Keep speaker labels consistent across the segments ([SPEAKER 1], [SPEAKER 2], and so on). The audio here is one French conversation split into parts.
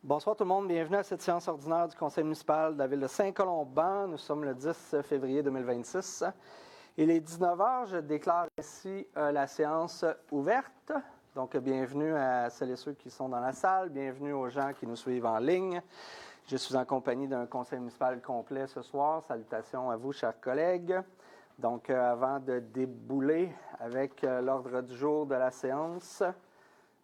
[SPEAKER 1] Bonsoir tout le monde, bienvenue à cette séance ordinaire du Conseil municipal de la ville de Saint-Colomban. Nous sommes le 10 février 2026. Il est 19 heures, je déclare ainsi la séance ouverte. Donc bienvenue à celles et ceux qui sont dans la salle, bienvenue aux gens qui nous suivent en ligne. Je suis en compagnie d'un conseil municipal complet ce soir. Salutations à vous, chers collègues. Donc avant de débouler avec l'ordre du jour de la séance,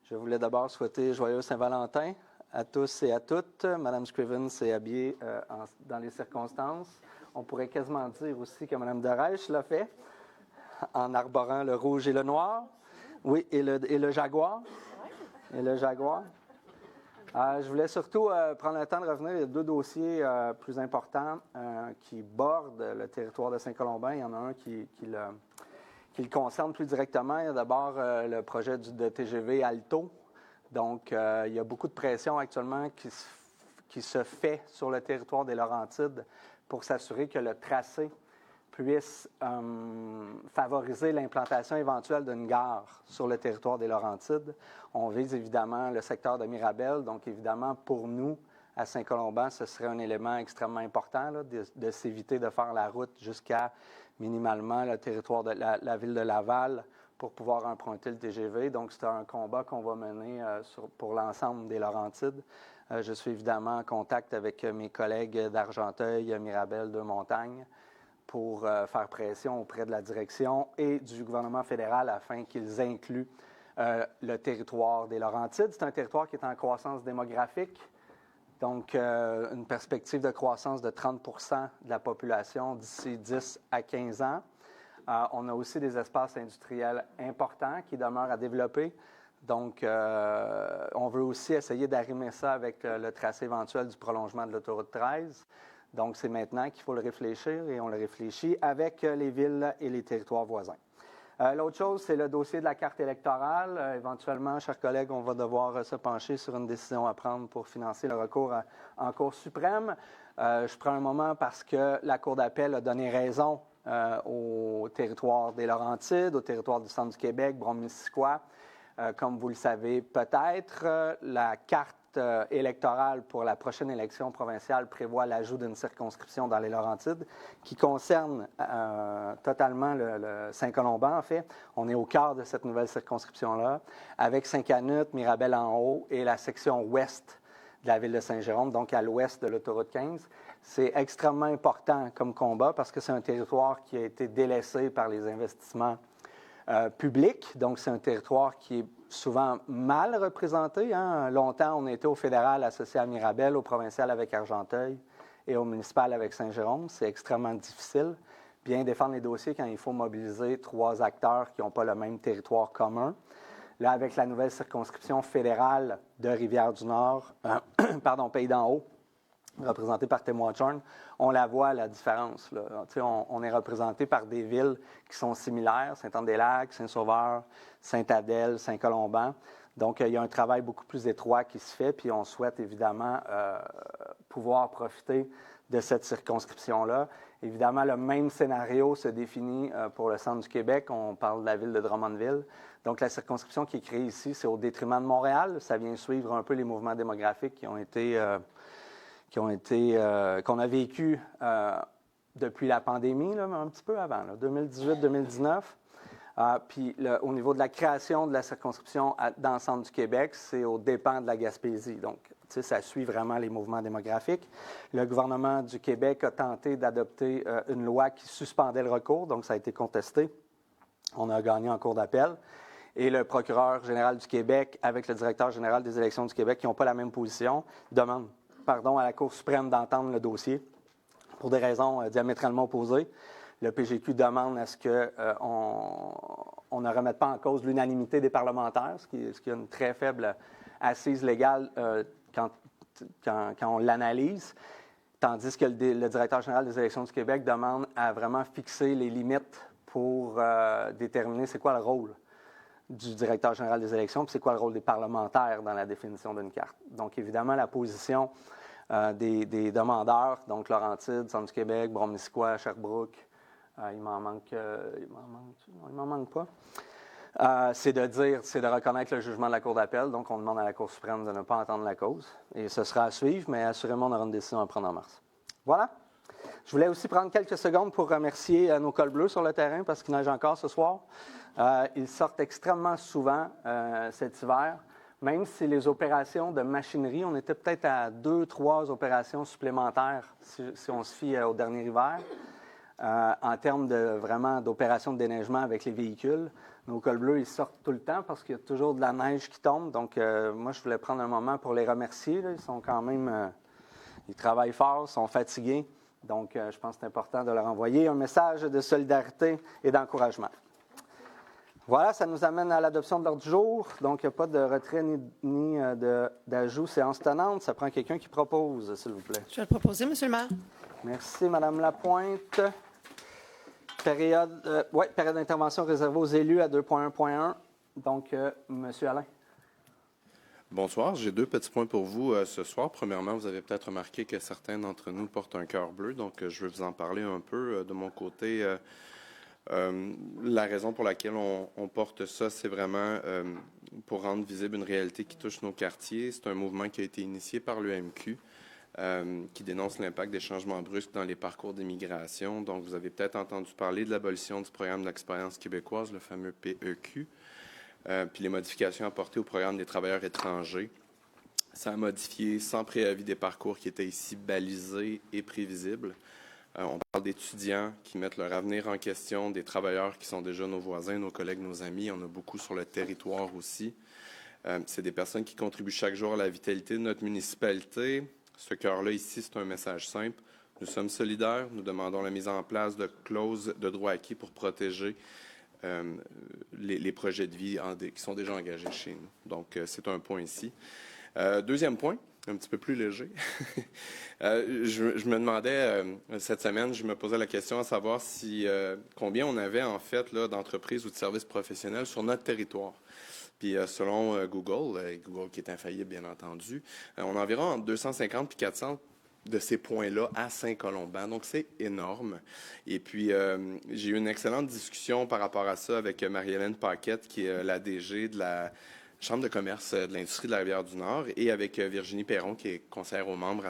[SPEAKER 1] je voulais d'abord souhaiter joyeux Saint-Valentin à tous et à toutes. Mme Scriven s'est habillée dans les circonstances. On pourrait quasiment dire aussi que Mme Dereich l'a fait, en arborant le rouge et le noir. Oui, et le jaguar. Et le jaguar. Je voulais surtout prendre le temps de revenir. Il y a deux dossiers plus importants qui bordent le territoire de Saint-Colomban. Il y en a un qui le concerne plus directement. Il y a d'abord le projet de TGV Alto. Donc, il y a beaucoup de pression actuellement qui se fait sur le territoire des Laurentides pour s'assurer que le tracé puisse favoriser l'implantation éventuelle d'une gare sur le territoire des Laurentides. On vise évidemment le secteur de Mirabel. Donc, évidemment, pour nous, à Saint-Colomban, ce serait un élément extrêmement important là, de s'éviter de faire la route jusqu'à minimalement le territoire de la ville de Laval pour pouvoir emprunter le TGV. Donc, c'est un combat qu'on va mener pour l'ensemble des Laurentides. Je suis évidemment en contact avec mes collègues d'Argenteuil, Mirabel, Deux-Montagnes pour faire pression auprès de la direction et du gouvernement fédéral afin qu'ils incluent le territoire des Laurentides. C'est un territoire qui est en croissance démographique, donc une perspective de croissance de 30 % de la population d'ici 10 à 15 ans. On a aussi des espaces industriels importants qui demeurent à développer. Donc, on veut aussi essayer d'arrimer ça avec le tracé éventuel du prolongement de l'autoroute 13. Donc, c'est maintenant qu'il faut le réfléchir et on le réfléchit avec les villes et les territoires voisins. L'autre chose, c'est le dossier de la carte électorale. Éventuellement, chers collègues, on va devoir se pencher sur une décision à prendre pour financer le recours en Cour suprême. Je prends un moment parce que la Cour d'appel a donné raison au territoire des Laurentides, au territoire du centre du Québec, Brome-Missisquoi. Comme vous le savez peut-être, la carte électorale pour la prochaine élection provinciale prévoit l'ajout d'une circonscription dans les Laurentides qui concerne totalement le Saint-Colomban, en fait. On est au cœur de cette nouvelle circonscription-là, avec Saint-Canute, Mirabel-en-Haut et la section ouest de la ville de Saint-Jérôme, donc à l'ouest de l'autoroute 15. C'est extrêmement important comme combat parce que c'est un territoire qui a été délaissé par les investissements publics. Donc, c'est un territoire qui est souvent mal représenté. Longtemps, on était au fédéral associé à Mirabel, au provincial avec Argenteuil et au municipal avec Saint-Jérôme. C'est extrêmement difficile. Bien défendre les dossiers quand il faut mobiliser trois acteurs qui n'ont pas le même territoire commun. Là, avec la nouvelle circonscription fédérale de Rivière-du-Nord, Pays d'en Haut, représentée par Tim Watchorn, on la voit, la différence. Là. On est représenté par des villes qui sont similaires, Saint-Anne-des-Lacs, Saint-Sauveur, Sainte-Adèle, Saint-Colomban. Donc, il y a un travail beaucoup plus étroit qui se fait, puis on souhaite évidemment pouvoir profiter de cette circonscription-là. Évidemment, le même scénario se définit pour le centre du Québec. On parle de la ville de Drummondville. Donc, la circonscription qui est créée ici, c'est au détriment de Montréal. Ça vient suivre un peu les mouvements démographiques qu'on a vécu depuis la pandémie, là, mais un petit peu avant, 2018-2019. Puis au niveau de la création de la circonscription dans le centre du Québec, c'est aux dépens de la Gaspésie. Donc, ça suit vraiment les mouvements démographiques. Le gouvernement du Québec a tenté d'adopter une loi qui suspendait le recours, donc ça a été contesté. On a gagné en cour d'appel. Et le procureur général du Québec, avec le directeur général des élections du Québec, qui n'ont pas la même position, demandent à la Cour suprême d'entendre le dossier pour des raisons diamétralement opposées. Le PGQ demande à ce qu'on ne remette pas en cause l'unanimité des parlementaires, ce qui a une très faible assise légale quand on l'analyse, tandis que le directeur général des élections du Québec demande à vraiment fixer les limites pour déterminer c'est quoi le rôle du directeur général des élections, puis c'est quoi le rôle des parlementaires dans la définition d'une carte. Donc, évidemment, la position des demandeurs, donc Laurentides, Centre du Québec, Brome-Missisquoi, Sherbrooke, il m'en manque pas. c'est de reconnaître le jugement de la Cour d'appel. Donc, on demande à la Cour suprême de ne pas entendre la cause. Et ce sera à suivre, mais assurément, on aura une décision à prendre en mars. Voilà. Je voulais aussi prendre quelques secondes pour remercier nos cols bleus sur le terrain parce qu'il neige encore ce soir. Ils sortent extrêmement souvent cet hiver, même si les opérations de machinerie, on était peut-être à 2-3 opérations supplémentaires si on se fie au dernier hiver. En termes d'opérations de déneigement avec les véhicules, nos cols bleus, ils sortent tout le temps parce qu'il y a toujours de la neige qui tombe. Donc, moi, je voulais prendre un moment pour les remercier. Là. Ils sont quand même... ils travaillent fort, sont fatigués. Donc, je pense que c'est important de leur envoyer un message de solidarité et d'encouragement. Voilà, ça nous amène à l'adoption de l'ordre du jour. Donc, il n'y a pas de retrait ni d'ajout séance tenante. Ça prend quelqu'un qui propose, s'il vous plaît.
[SPEAKER 2] Je vais le proposer, M. le maire.
[SPEAKER 1] Merci, Mme Lapointe. Période d'intervention réservée aux élus à 2.1.1. Donc, M. Alain.
[SPEAKER 3] Bonsoir, j'ai 2 petits points pour vous ce soir. Premièrement, vous avez peut-être remarqué que certains d'entre nous portent un cœur bleu, donc je vais vous en parler un peu. De mon côté, la raison pour laquelle on porte ça, c'est vraiment pour rendre visible une réalité qui touche nos quartiers. C'est un mouvement qui a été initié par l'UMQ, qui dénonce l'impact des changements brusques dans les parcours d'immigration. Donc, vous avez peut-être entendu parler de l'abolition du programme d'expérience québécoise, le fameux PEQ. Puis les modifications apportées au programme des travailleurs étrangers. Ça a modifié sans préavis des parcours qui étaient ici balisés et prévisibles. On parle d'étudiants qui mettent leur avenir en question, des travailleurs qui sont déjà nos voisins, nos collègues, nos amis. On a beaucoup sur le territoire aussi. C'est des personnes qui contribuent chaque jour à la vitalité de notre municipalité. Ce cœur-là ici, c'est un message simple. Nous sommes solidaires. Nous demandons la mise en place de clauses de droit acquis pour protéger les projets de vie qui sont déjà engagés chez nous. Donc, c'est un point ici. Deuxième point, un petit peu plus léger. Je me demandais, cette semaine, je me posais la question à savoir combien on avait en fait là, d'entreprises ou de services professionnels sur notre territoire. Puis selon Google qui est infaillible bien entendu, on a environ entre 250 et 400 de ces points-là à Saint-Colomban. Donc, c'est énorme. Et puis, j'ai eu une excellente discussion par rapport à ça avec Marie-Hélène Paquette, qui est la DG de la Chambre de commerce de l'industrie de la Rivière-du-Nord, et avec Virginie Perron, qui est conseillère aux membres,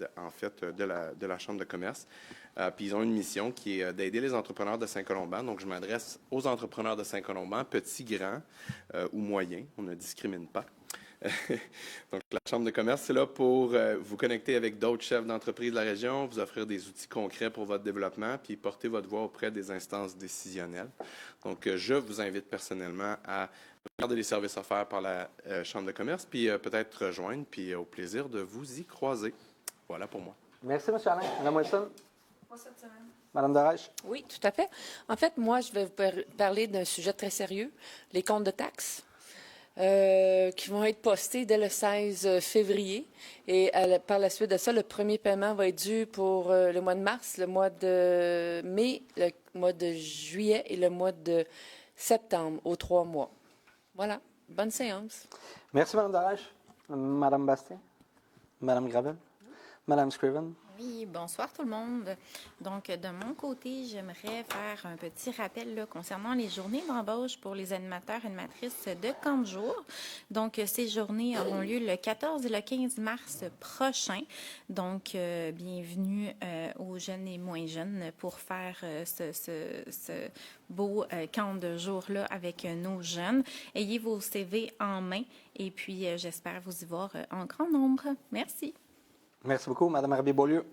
[SPEAKER 3] de la Chambre de commerce. Puis, ils ont une mission qui est d'aider les entrepreneurs de Saint-Colomban. Donc, je m'adresse aux entrepreneurs de Saint-Colomban, petits, grands ou moyens. On ne discrimine pas. Donc, la Chambre de commerce, c'est là pour vous connecter avec d'autres chefs d'entreprise de la région, vous offrir des outils concrets pour votre développement, puis porter votre voix auprès des instances décisionnelles. Donc, je vous invite personnellement à regarder les services offerts par la Chambre de commerce, puis peut-être rejoindre, puis au plaisir de vous y croiser. Voilà pour moi.
[SPEAKER 1] Merci, M. Alain. Mme Wilson.
[SPEAKER 2] Pas cette semaine.
[SPEAKER 1] Mme Darèche.
[SPEAKER 4] Oui, tout à fait. En fait, moi, je vais vous parler d'un sujet très sérieux, les comptes de taxes. Qui vont être postés dès le 16 février. Et par la suite de ça, le premier paiement va être dû pour le mois de mars, le mois de mai, le mois de juillet et le mois de septembre, aux 3 mois. Voilà. Bonne séance.
[SPEAKER 1] Merci, Mme Darèche. Mme Bastien. Mme Gravel. Mme Scriven.
[SPEAKER 5] Oui, bonsoir tout le monde. Donc, de mon côté, j'aimerais faire un petit rappel là, concernant les journées d'embauche pour les animateurs et animatrices de camp de jour. Donc, ces journées auront lieu le 14 et le 15 mars prochain. Donc, bienvenue aux jeunes et moins jeunes pour faire ce beau camp de jour-là avec nos jeunes. Ayez vos CV en main et puis j'espère vous y voir en grand nombre. Merci.
[SPEAKER 1] Merci beaucoup, Mme Herbier-Beaulieu.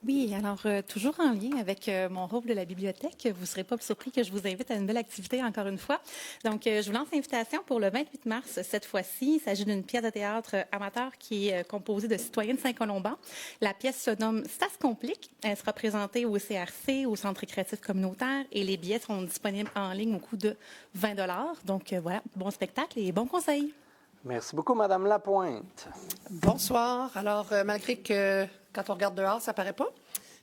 [SPEAKER 6] Oui, alors toujours en lien avec mon rôle de la bibliothèque, vous ne serez pas surpris que je vous invite à une belle activité encore une fois. Donc, je vous lance l'invitation pour le 28 mars cette fois-ci. Il s'agit d'une pièce de théâtre amateur qui est composée de citoyens de Saint-Colomban. La pièce se nomme Ça se complique. Elle sera présentée au CRC, au Centre récréatif communautaire, et les billets seront disponibles en ligne au coût de 20 $. Donc, voilà, bon spectacle et bon conseil.
[SPEAKER 1] Merci beaucoup, Mme Lapointe.
[SPEAKER 2] Bonsoir. Alors, malgré que quand on regarde dehors, ça paraît pas,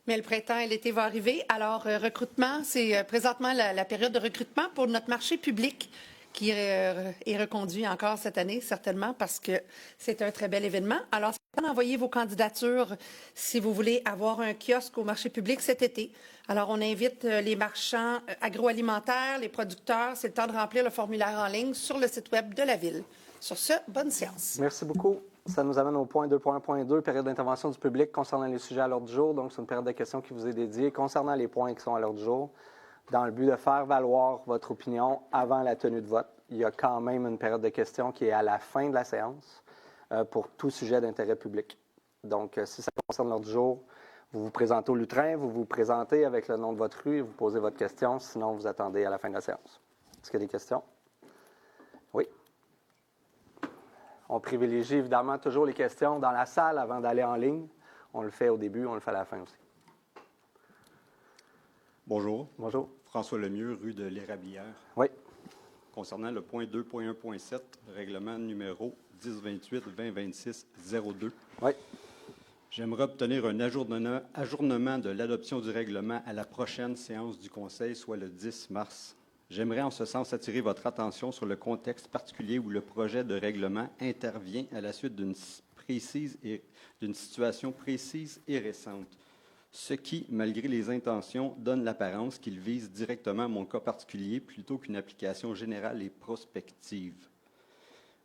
[SPEAKER 2] mais le printemps et l'été vont arriver. Alors, recrutement, c'est présentement la période de recrutement pour notre marché public qui est reconduit encore cette année, certainement, parce que c'est un très bel événement. Alors, Envoyez vos candidatures si vous voulez avoir un kiosque au marché public cet été. Alors, on invite les marchands agroalimentaires, les producteurs. C'est le temps de remplir le formulaire en ligne sur le site Web de la Ville. Sur ce, bonne séance.
[SPEAKER 1] Merci beaucoup. Ça nous amène au point 2.2, période d'intervention du public concernant les sujets à l'ordre du jour. Donc, c'est une période de questions qui vous est dédiée concernant les points qui sont à l'ordre du jour, dans le but de faire valoir votre opinion avant la tenue de vote. Il y a quand même une période de questions qui est à la fin de la séance pour tout sujet d'intérêt public. Donc, si ça concerne l'ordre du jour, vous vous présentez au lutrin, vous vous présentez avec le nom de votre rue et vous posez votre question. Sinon, vous attendez à la fin de la séance. Est-ce qu'il y a des questions? Oui. On privilégie évidemment toujours les questions dans la salle avant d'aller en ligne. On le fait au début, on le fait à la fin aussi.
[SPEAKER 7] Bonjour.
[SPEAKER 1] Bonjour.
[SPEAKER 7] François Lemieux, rue de l'Érablière.
[SPEAKER 1] Oui.
[SPEAKER 7] Concernant le point 2.1.7, règlement numéro 1028-2026-02.
[SPEAKER 1] Oui.
[SPEAKER 7] J'aimerais obtenir un ajournement de l'adoption du règlement à la prochaine séance du Conseil, soit le 10 mars. J'aimerais en ce sens attirer votre attention sur le contexte particulier où le projet de règlement intervient à la suite d'une situation précise et récente, ce qui, malgré les intentions, donne l'apparence qu'il vise directement mon cas particulier plutôt qu'une application générale et prospective.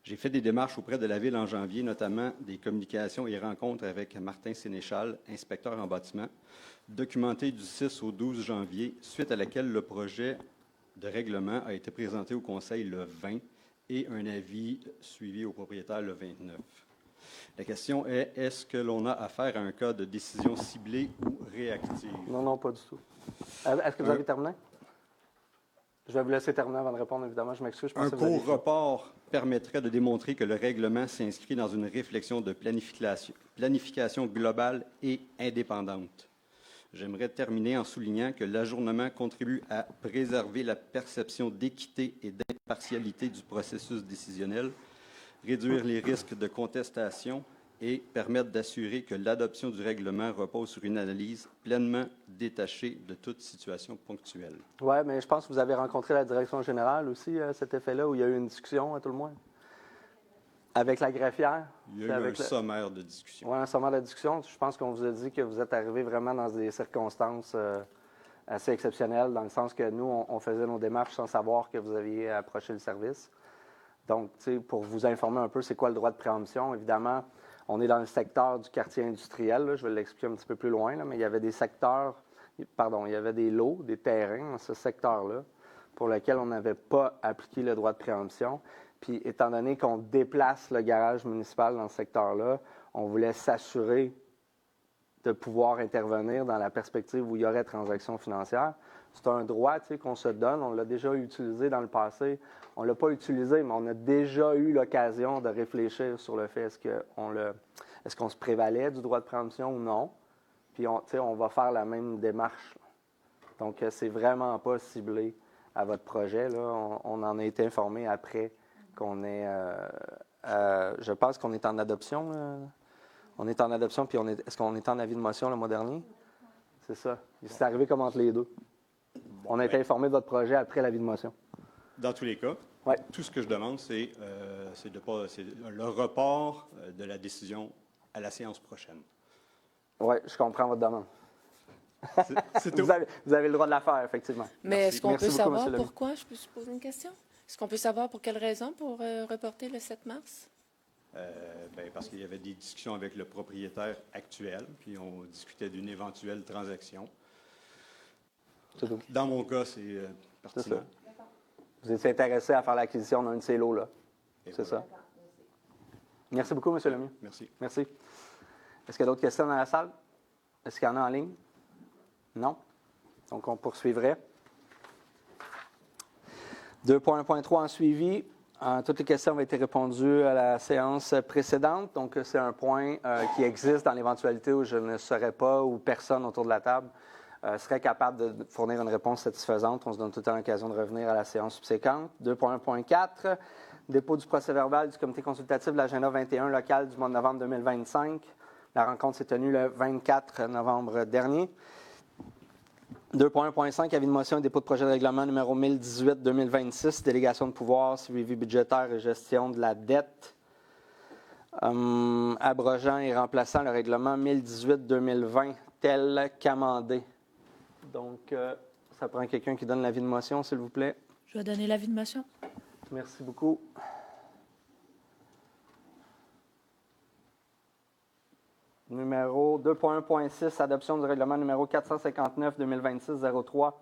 [SPEAKER 7] J'ai fait des démarches auprès de la Ville en janvier, notamment des communications et rencontres avec Martin Sénéchal, inspecteur en bâtiment, documenté du 6 au 12 janvier, suite à laquelle le projet de règlement a été présenté au Conseil le 20 et un avis suivi au propriétaire le 29. La question est, est-ce que l'on a affaire à un cas de décision ciblée ou réactive?
[SPEAKER 1] Non, pas du tout. Est-ce que vous avez terminé? Je vais vous laisser terminer avant de répondre, évidemment. Je m'excuse.
[SPEAKER 7] Un court report permettrait de démontrer que le règlement s'inscrit dans une réflexion de planification globale et indépendante. J'aimerais terminer en soulignant que l'ajournement contribue à préserver la perception d'équité et d'impartialité du processus décisionnel, réduire les risques de contestation et permettre d'assurer que l'adoption du règlement repose sur une analyse pleinement détachée de toute situation ponctuelle.
[SPEAKER 1] Oui, mais je pense que vous avez rencontré la direction générale aussi, à cet effet-là, où il y a eu une discussion, à tout le moins, avec la greffière.
[SPEAKER 7] Il y a eu un sommaire de discussion.
[SPEAKER 1] Oui, un sommaire de discussion. Je pense qu'on vous a dit que vous êtes arrivé vraiment dans des circonstances assez exceptionnelles, dans le sens que nous, on faisait nos démarches sans savoir que vous aviez approché le service. Donc, pour vous informer un peu, c'est quoi le droit de préemption? Évidemment, on est dans le secteur du quartier industriel. Là, je vais l'expliquer un petit peu plus loin, là, mais il y avait des il y avait des lots, des terrains dans ce secteur-là pour lesquels on n'avait pas appliqué le droit de préemption. Puis, étant donné qu'on déplace le garage municipal dans ce secteur-là, on voulait s'assurer de pouvoir intervenir dans la perspective où il y aurait transaction financière. C'est un droit qu'on se donne. On l'a déjà utilisé dans le passé. On ne l'a pas utilisé, mais on a déjà eu l'occasion de réfléchir sur le fait est-ce qu'on se prévalait du droit de préemption ou non. Puis on va faire la même démarche. Donc, c'est vraiment pas ciblé à votre projet. Là. On en a été informé après qu'on est... je pense qu'on est en adoption. Là. On est en adoption, puis est-ce qu'on est en avis de motion le mois dernier? C'est ça. C'est arrivé comme entre les deux. On a été informé de votre projet après l'avis de motion.
[SPEAKER 7] Dans tous les cas, tout ce que je demande, c'est le report de la décision à la séance prochaine.
[SPEAKER 1] Oui, je comprends votre demande.
[SPEAKER 7] C'est tout.
[SPEAKER 1] Vous avez le droit de la faire, effectivement.
[SPEAKER 4] Mais est-ce qu'on peut savoir
[SPEAKER 1] beaucoup,
[SPEAKER 4] pourquoi? Je peux se poser une question? Est-ce qu'on peut savoir pour quelle raison pour reporter le 7 mars?
[SPEAKER 7] Parce qu'il y avait des discussions avec le propriétaire actuel, puis on discutait d'une éventuelle transaction. Dans mon cas, c'est pertinent.
[SPEAKER 1] C'est ça. Vous étiez intéressé à faire l'acquisition d'un de ces lots-là. C'est ça. Merci beaucoup, M. Lemieux.
[SPEAKER 7] Merci.
[SPEAKER 1] Merci. Est-ce qu'il y a d'autres questions dans la salle? Est-ce qu'il y en a en ligne? Non? Donc, on poursuivrait. 2.1.3 en suivi. Toutes les questions ont été répondues à la séance précédente. Donc, c'est un point qui existe dans l'éventualité où je ne serais pas ou personne autour de la table serait capable de fournir une réponse satisfaisante. On se donne tout le temps l'occasion de revenir à la séance subséquente. 2.1.4, dépôt du procès-verbal du comité consultatif de l'agenda 21 local du mois de novembre 2025. La rencontre s'est tenue le 24 novembre dernier. 2.1.5, avis de motion et dépôt de projet de règlement numéro 1018-2026, délégation de pouvoir, suivi budgétaire et gestion de la dette. Abrogeant et remplaçant le règlement 1018-2020 tel qu'amendé. Donc, ça prend quelqu'un qui donne l'avis de motion, s'il vous plaît.
[SPEAKER 8] Je vais donner l'avis de motion.
[SPEAKER 1] Merci beaucoup. Numéro 2.1.6, adoption du règlement numéro 459-2026-03,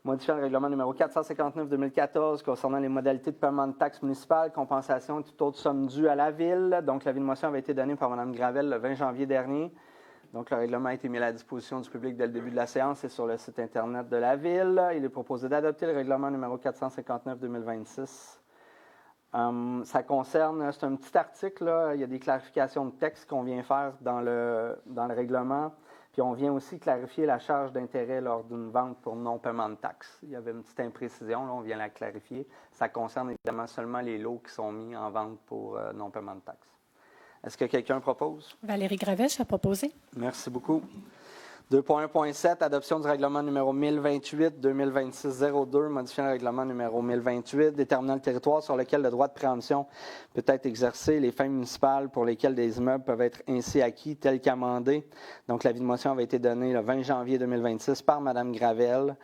[SPEAKER 1] modifiant le règlement numéro 459-2014 concernant les modalités de paiement de taxes municipales, compensation et toute autre somme due à la Ville. Donc, l'avis de motion avait été donné par Mme Gravel le 20 janvier dernier. Donc, le règlement a été mis à la disposition du public dès le début de la séance et sur le site Internet de la Ville. Il est proposé d'adopter le règlement numéro 459-2026. Ça concerne, c'est un petit article, là, il y a des clarifications de texte qu'on vient faire dans le règlement, puis on vient aussi clarifier la charge d'intérêt lors d'une vente pour non-paiement de taxes. Il y avait une petite imprécision, là, on vient la clarifier. Ça concerne évidemment seulement les lots qui sont mis en vente pour non-paiement de taxes. Est-ce que quelqu'un propose?
[SPEAKER 8] Valérie Gravèche a proposé.
[SPEAKER 1] Merci beaucoup. 2.1.7, adoption du règlement numéro 1028-2026-02, modifiant le règlement numéro 1028, déterminant le territoire sur lequel le droit de préemption peut être exercé, les fins municipales pour lesquelles des immeubles peuvent être ainsi acquis, tel qu'amendé. Donc, l'avis de motion avait été donné le 20 janvier 2026 par Mme Gravel.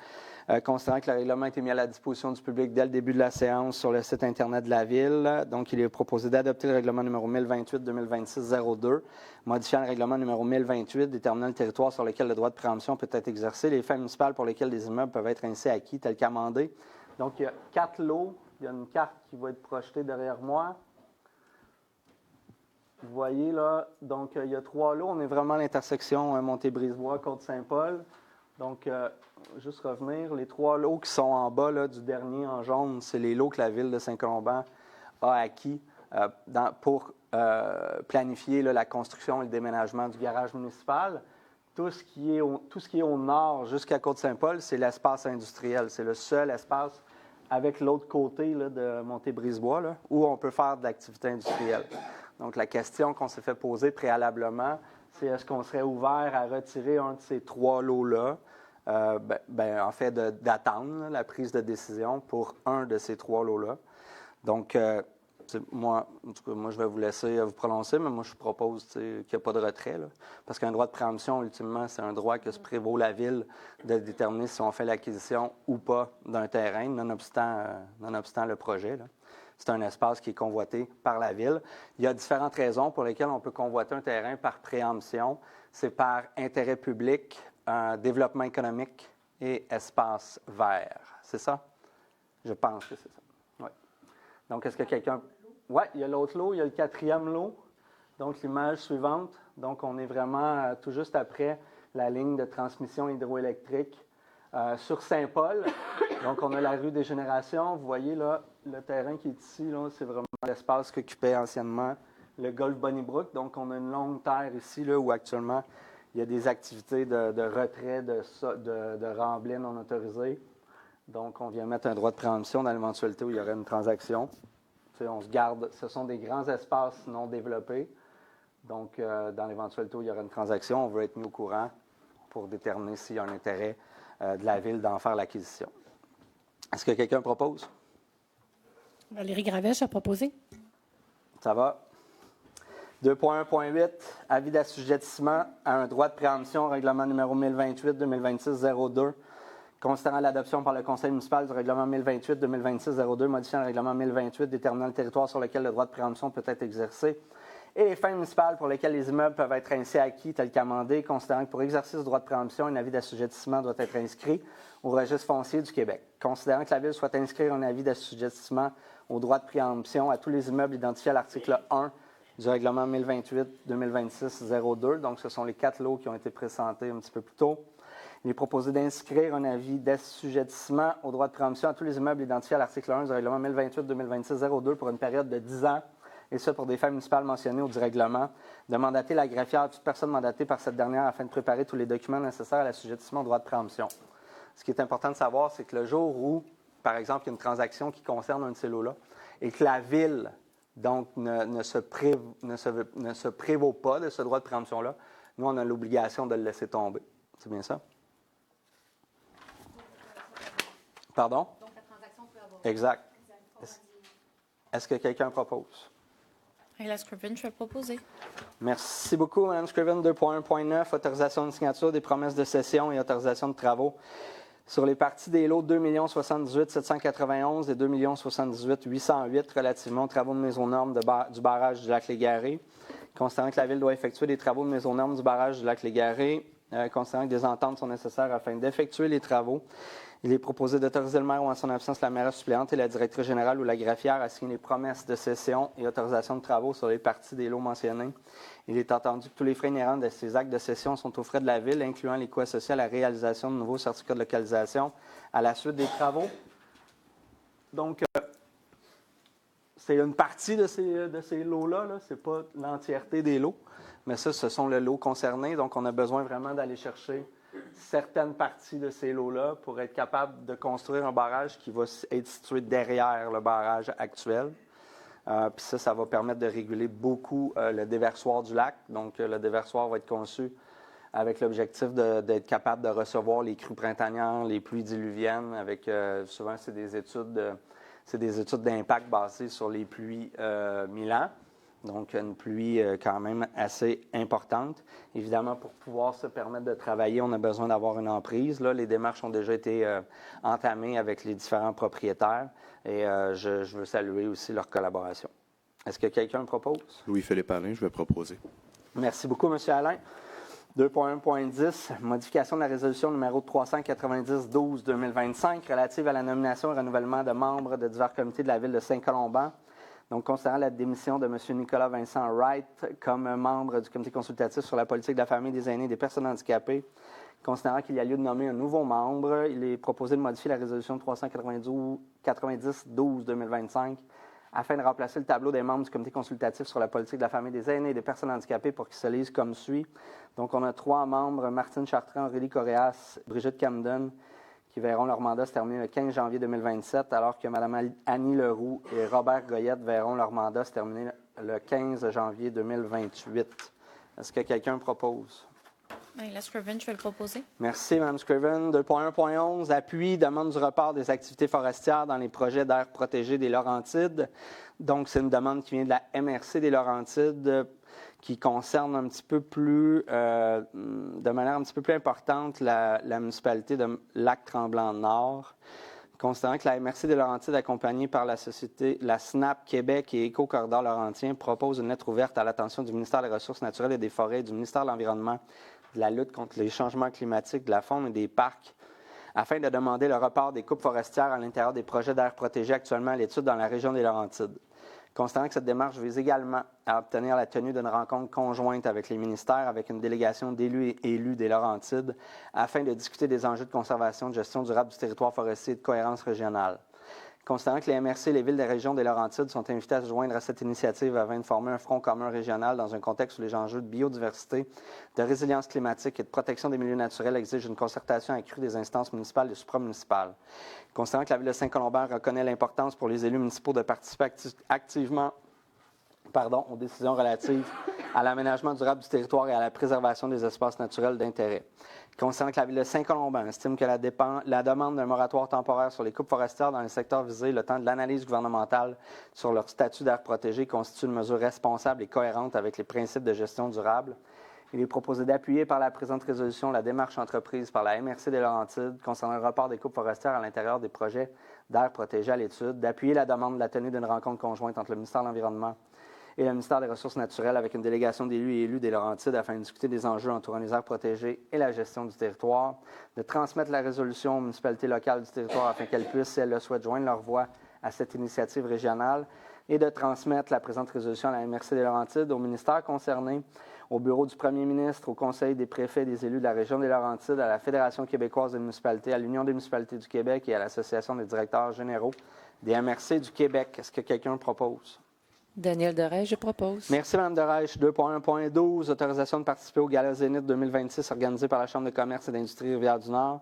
[SPEAKER 1] Considérant que le règlement a été mis à la disposition du public dès le début de la séance sur le site Internet de la Ville. Donc, il est proposé d'adopter le règlement numéro 1028-2026-02, modifiant le règlement numéro 1028, déterminant le territoire sur lequel le droit de préemption peut être exercé, les fins municipales pour lesquelles des immeubles peuvent être ainsi acquis, tels qu'amendés. Donc, il y a 4 lots. Il y a une carte qui va être projetée derrière moi. Vous voyez là, donc il y a 3 lots. On est vraiment à l'intersection Montébrisbois, Côte-Saint-Paul. Donc, juste revenir, les 3 lots qui sont en bas là, du dernier en jaune, c'est les lots que la Ville de Saint-Colomban a acquis pour planifier là, la construction et le déménagement du garage municipal. Tout ce qui est au nord jusqu'à Côte-Saint-Paul, c'est l'espace industriel. C'est le seul espace avec l'autre côté là, de Montébrisbois là, où on peut faire de l'activité industrielle. Donc, la question qu'on s'est fait poser préalablement, c'est est-ce qu'on serait ouvert à retirer un de ces 3 lots-là, en fait, d'attendre là, la prise de décision pour un de ces 3 lots-là. Donc, moi, en tout cas, moi, je vais vous laisser vous prononcer, mais moi, je propose qu'il n'y a pas de retrait. Là, parce qu'un droit de préemption, ultimement, c'est un droit que se prévaut la Ville de déterminer si on fait l'acquisition ou pas d'un terrain, nonobstant le projet. Là. C'est un espace qui est convoité par la Ville. Il y a différentes raisons pour lesquelles on peut convoiter un terrain par préemption. C'est par intérêt public, développement économique et espace vert. C'est ça? Je pense que c'est ça. Oui. Donc, est-ce que quelqu'un... Oui, il y a l'autre lot, il y a le 4e lot. Donc, l'image suivante. Donc, on est vraiment tout juste après la ligne de transmission hydroélectrique sur Saint-Paul. Donc, on a la rue des Générations. Vous voyez, là, le terrain qui est ici, là, c'est vraiment l'espace qu'occupait anciennement le golfe Bonnybrook. Donc, on a une longue terre ici, là, où actuellement, il y a des activités de retrait de remblais non autorisés. Donc, on vient mettre un droit de préemption dans l'éventualité où il y aurait une transaction. Tu sais, on se garde, ce sont des grands espaces non développés. Donc, dans l'éventualité où il y aurait une transaction, on veut être mis au courant pour déterminer s'il y a un intérêt de la Ville d'en faire l'acquisition. Est-ce que quelqu'un propose?
[SPEAKER 8] Valérie Gravèche a proposé.
[SPEAKER 1] Ça va. 2.1.8, avis d'assujettissement à un droit de préemption, règlement numéro 1028-2026-02, considérant l'adoption par le Conseil municipal du règlement 1028-2026-02, modifiant le règlement 1028, déterminant le territoire sur lequel le droit de préemption peut être exercé, et les fins municipales pour lesquelles les immeubles peuvent être ainsi acquis, tels qu'amendés, considérant que pour exercice du droit de préemption, un avis d'assujettissement doit être inscrit au registre foncier du Québec. Considérant que la Ville souhaite inscrire un avis d'assujettissement au droit de préemption à tous les immeubles identifiés à l'article 1 du règlement 1028-2026-02. Donc, ce sont les 4 lots qui ont été présentés un petit peu plus tôt. Il est proposé d'inscrire un avis d'assujettissement au droit de préemption à tous les immeubles identifiés à l'article 1 du règlement 1028-2026-02 pour une période de 10 ans, et ce pour des fins municipales mentionnées au du règlement, de mandater la greffière, toute personne mandatée par cette dernière afin de préparer tous les documents nécessaires à l'assujettissement au droit de préemption. Ce qui est important de savoir, c'est que le jour où, par exemple, il y a une transaction qui concerne un de ces lots-là, et que la Ville donc, ne se prévaut pas de ce droit de préemption-là, nous, on a l'obligation de le laisser tomber. C'est bien ça? Pardon? Donc, la transaction peut avoir... Exact. Est-ce que quelqu'un propose?
[SPEAKER 5] Ayla Scriven, je vais le proposer.
[SPEAKER 1] Merci beaucoup, Mme Scriven. 2.1.9, autorisation de signature des promesses de cession et autorisation de travaux sur les parties des lots 2 078 791 et 2 078 808 relativement aux travaux de mise aux normes du barrage du lac Légaré. Considérant que la Ville doit effectuer des travaux de mise aux normes du barrage du lac Légaré, considérant que des ententes sont nécessaires afin d'effectuer les travaux, il est proposé d'autoriser le maire ou en son absence la mairesse suppléante et la directrice générale ou la greffière à signer les promesses de cession et autorisation de travaux sur les parties des lots mentionnés. Il est entendu que tous les frais inhérents de ces actes de cession sont aux frais de la Ville, incluant les coûts associés à la réalisation de nouveaux certificats de localisation à la suite des travaux. Donc, c'est une partie de ces lots-là, ce n'est pas l'entièreté des lots, mais ça, ce sont les lots concernés. Donc, on a besoin vraiment d'aller chercher certaines parties de ces lots-là pour être capable de construire un barrage qui va être situé derrière le barrage actuel. Puis ça va permettre de réguler beaucoup le déversoir du lac. Donc, le déversoir va être conçu avec l'objectif d'être capable de recevoir les crues printanières, les pluies diluviennes. Souvent, c'est des études d'impact basées sur les pluies Milan. Donc, une pluie quand même assez importante. Évidemment, pour pouvoir se permettre de travailler, on a besoin d'avoir une emprise. Là, les démarches ont déjà été entamées avec les différents propriétaires et je veux saluer aussi leur collaboration. Est-ce que quelqu'un propose?
[SPEAKER 3] Louis-Philippe Alain, je vais proposer.
[SPEAKER 1] Merci beaucoup, M. Alain. 2.1.10, modification de la résolution numéro 390-12-2025 relative à la nomination et renouvellement de membres de divers comités de la Ville de Saint-Colomban. Donc, considérant la démission de M. Nicolas Vincent Wright comme membre du comité consultatif sur la politique de la famille, des aînés et des personnes handicapées, considérant qu'il y a lieu de nommer un nouveau membre, il est proposé de modifier la résolution 390-12-2025 afin de remplacer le tableau des membres du comité consultatif sur la politique de la famille, des aînés et des personnes handicapées pour qu'il se lise comme suit. Donc, on a 3 membres, Martine Chartrand, Aurélie Corréas, Brigitte Camden, qui verront leur mandat se terminer le 15 janvier 2027, alors que Mme Annie Leroux et Robert Goyette verront leur mandat se terminer le 15 janvier 2028. Est-ce que quelqu'un propose?
[SPEAKER 5] Ayla Scriven, je vais le proposer.
[SPEAKER 1] Merci, Mme Scriven. 2.1.11, appui, demande du report des activités forestières dans les projets d'aires protégées des Laurentides. Donc, c'est une demande qui vient de la MRC des Laurentides qui concerne un petit peu plus, de manière un petit peu plus importante, la municipalité de Lac-Tremblant-Nord. Considérant que la MRC des Laurentides, accompagnée par la société, la SNAP Québec et Éco-Corridor Laurentien, propose une lettre ouverte à l'attention du ministère des Ressources naturelles et des Forêts, du ministère de l'Environnement, de la lutte contre les changements climatiques, de la faune et des parcs, afin de demander le report des coupes forestières à l'intérieur des projets d'aires protégées actuellement à l'étude dans la région des Laurentides. Considérant que cette démarche vise également à obtenir la tenue d'une rencontre conjointe avec les ministères, avec une délégation d'élus et élus des Laurentides, afin de discuter des enjeux de conservation, de gestion durable du territoire forestier et de cohérence régionale. Considérant que les MRC et les villes des régions des Laurentides sont invités à se joindre à cette initiative afin de former un front commun régional dans un contexte où les enjeux de biodiversité, de résilience climatique et de protection des milieux naturels exigent une concertation accrue des instances municipales et supramunicipales. Considérant que la Ville de Saint-Colomban reconnaît l'importance pour les élus municipaux de participer activement aux décisions relatives à l'aménagement durable du territoire et à la préservation des espaces naturels d'intérêt. Considérant que la Ville de Saint-Colomban estime que la demande d'un moratoire temporaire sur les coupes forestières dans les secteurs visés, le temps de l'analyse gouvernementale sur leur statut d'aire protégée constitue une mesure responsable et cohérente avec les principes de gestion durable. Il est proposé d'appuyer par la présente résolution la démarche entreprise par la MRC des Laurentides concernant le report des coupes forestières à l'intérieur des projets d'aires protégées à l'étude, d'appuyer la demande de la tenue d'une rencontre conjointe entre le ministère de l'Environnement et le ministère des Ressources naturelles avec une délégation d'élus et élus des Laurentides afin de discuter des enjeux entourant les aires protégées et la gestion du territoire, de transmettre la résolution aux municipalités locales du territoire afin qu'elles puissent, si elles le souhaitent, joindre leur voix à cette initiative régionale et de transmettre la présente résolution à la MRC des Laurentides, aux ministères concernés, au bureau du premier ministre, au conseil des préfets et des élus de la région des Laurentides, à la Fédération québécoise des municipalités, à l'Union des municipalités du Québec et à l'Association des directeurs généraux des MRC du Québec. Est-ce que quelqu'un propose?
[SPEAKER 4] Daniel Derèche, je propose.
[SPEAKER 1] Merci, Mme Derèche. 2.1.12, autorisation de participer au Gala Zénith 2026 organisé par la Chambre de commerce et d'industrie Rivière-du-Nord.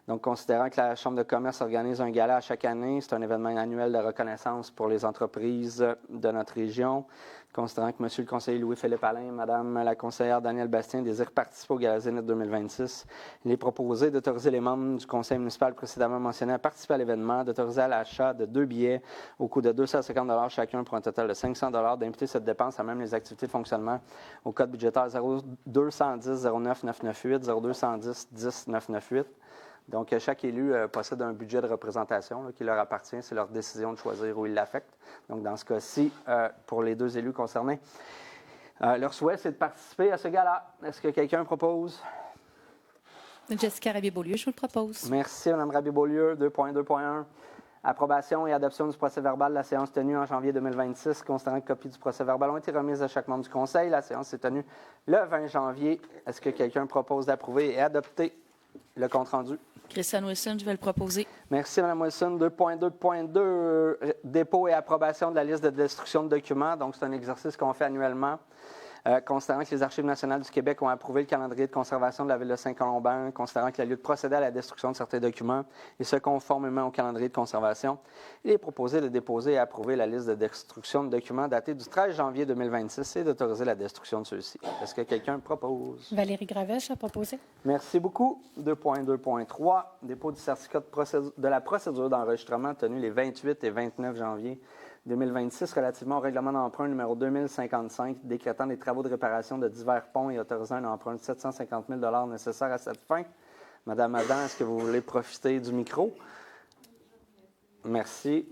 [SPEAKER 1] Donc, considérant que la Chambre de commerce organise un gala à chaque année, c'est un événement annuel de reconnaissance pour les entreprises de notre région. Considérant que M. le conseiller Louis-Philippe Alain et Mme la conseillère Danielle Bastien désirent participer au Gala Zénith 2026, il est proposé d'autoriser les membres du conseil municipal précédemment mentionnés à participer à l'événement, d'autoriser à l'achat de 2 billets au coût de 250 chacun pour un total de 500 d'imputer cette dépense à même les activités de fonctionnement au code budgétaire 0210 09 998 0210 10 998. Donc, chaque élu possède un budget de représentation qui leur appartient. C'est leur décision de choisir où ils l'affectent. Donc, dans ce cas-ci, pour les 2 élus concernés, leur souhait, c'est de participer à ce gala. Est-ce que quelqu'un propose?
[SPEAKER 6] Jessica Rabier-Beaulieu, je vous le propose.
[SPEAKER 1] Merci, Mme Rabier-Beaulieu. 2.2.1. Approbation et adoption du procès-verbal de la séance tenue en janvier 2026. Considérant que copies du procès-verbal ont été remises à chaque membre du Conseil, la séance s'est tenue le 20 janvier. Est-ce que quelqu'un propose d'approuver et adopter le compte-rendu?
[SPEAKER 8] Christiane Wilson, je vais le proposer.
[SPEAKER 1] Merci, Mme Wilson. 2.2.2, dépôt et approbation de la liste de destruction de documents. Donc, c'est un exercice qu'on fait annuellement. Considérant que les Archives nationales du Québec ont approuvé le calendrier de conservation de la ville de Saint-Colomban, considérant que la lieu de procéder à la destruction de certains documents et ce conformément au calendrier de conservation, il est proposé de déposer et approuver la liste de destruction de documents datée du 13 janvier 2026 et d'autoriser la destruction de ceux-ci. Est-ce que quelqu'un propose?
[SPEAKER 8] Valérie Gravèche a proposé.
[SPEAKER 1] Merci beaucoup. 2.2.3, dépôt du certificat de la procédure d'enregistrement tenu les 28 et 29 janvier 2026 relativement au règlement d'emprunt numéro 2055 décrétant des travaux de réparation de divers ponts et autorisant un emprunt de 750 000 nécessaire à cette fin. Madame Adam, est-ce que vous voulez profiter du micro? Merci.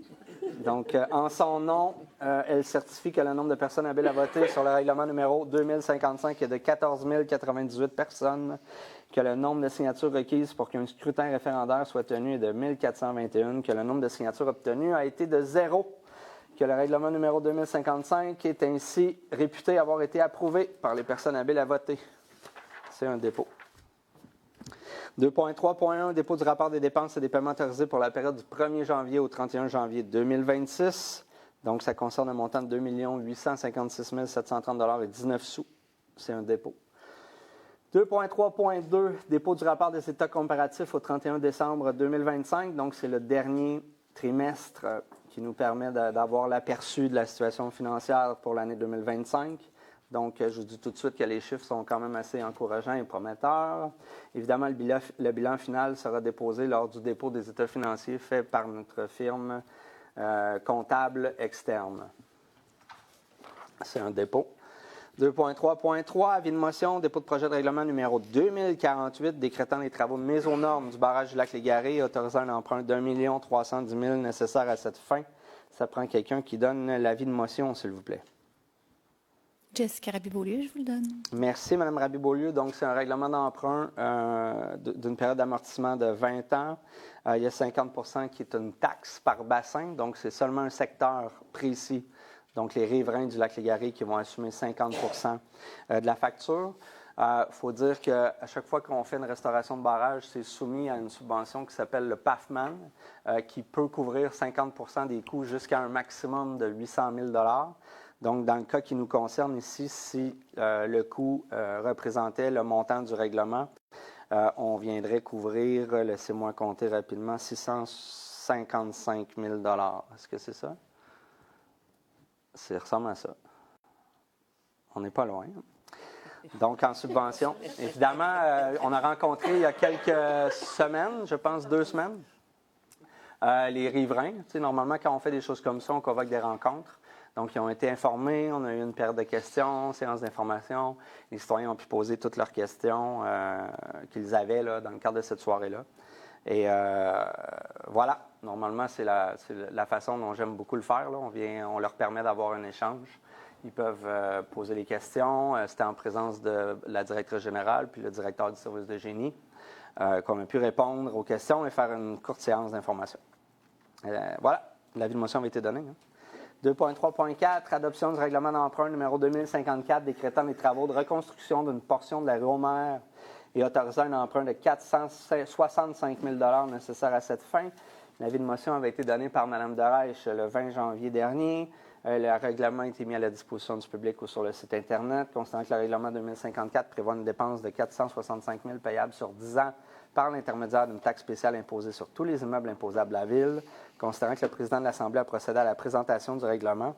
[SPEAKER 1] Donc, en son nom, elle certifie que le nombre de personnes habiles à voter sur le règlement numéro 2055 est de 14 098 personnes, que le nombre de signatures requises pour qu'un scrutin référendaire soit tenu est de 1421, que le nombre de signatures obtenues a été de 0, que le règlement numéro 2055 est ainsi réputé avoir été approuvé par les personnes habiles à voter. C'est un dépôt. 2.3.1, dépôt du rapport des dépenses et des paiements autorisés pour la période du 1er janvier au 31 janvier 2026. Donc, ça concerne un montant de 2 856 730 et 19 sous. C'est un dépôt. 2.3.2, dépôt du rapport des états comparatifs au 31 décembre 2025. Donc, c'est le dernier trimestre qui nous permet d'avoir l'aperçu de la situation financière pour l'année 2025. Donc, je vous dis tout de suite que les chiffres sont quand même assez encourageants et prometteurs. Évidemment, le bilan final sera déposé lors du dépôt des états financiers fait par notre firme comptable externe. C'est un dépôt. 2.3.3, avis de motion, dépôt de projet de règlement numéro 2048, décrétant les travaux de mise aux normes du barrage du lac Légaré et autorisant un emprunt d'1 310 000 nécessaire à cette fin. Ça prend quelqu'un qui donne l'avis de motion, s'il vous plaît.
[SPEAKER 6] Jessica Rabier-Beaulieu, je vous le donne.
[SPEAKER 1] Merci, Mme Rabier-Beaulieu. Donc, c'est un règlement d'emprunt d'une période d'amortissement de 20 ans. Il y a 50 % qui est une taxe par bassin, donc c'est seulement un secteur précis. Donc, les riverains du lac Légaré qui vont assumer 50 % de la facture. Il faut dire qu'à chaque fois qu'on fait une restauration de barrage, c'est soumis à une subvention qui s'appelle le PAFMAN, qui peut couvrir 50 % des coûts jusqu'à un maximum de 800 000 $. Donc, dans le cas qui nous concerne ici, si le coût représentait le montant du règlement, on viendrait couvrir, laissez-moi compter rapidement, 655 000 $. Est-ce que c'est ça? Ça ressemble à ça. On n'est pas loin. Donc, en subvention. Évidemment, on a rencontré il y a quelques semaines, je pense 2 semaines, les riverains. Tu sais, normalement, quand on fait des choses comme ça, on convoque des rencontres. Donc, ils ont été informés, on a eu une période de questions, séance d'information. Les citoyens ont pu poser toutes leurs questions qu'ils avaient là, dans le cadre de cette soirée-là. Et voilà, normalement, c'est la façon dont j'aime beaucoup le faire. Là. On leur permet d'avoir un échange. Ils peuvent poser les questions. C'était en présence de la directrice générale puis le directeur du service de génie qu'on a pu répondre aux questions et faire une courte séance d'information. Voilà, l'avis de motion avait été donné. 2.3.4, adoption du règlement d'emprunt numéro 2054 décrétant les travaux de reconstruction d'une portion de la Romaire et autorisant un emprunt de 465 000 $ nécessaire à cette fin. L'avis de motion avait été donné par Mme Dereich le 20 janvier dernier. Le règlement a été mis à la disposition du public ou sur le site Internet. Considérant que le règlement 2054 prévoit une dépense de 465 000 payables sur 10 ans par l'intermédiaire d'une taxe spéciale imposée sur tous les immeubles imposables de la Ville. Considérant que le président de l'Assemblée a procédé à la présentation du règlement,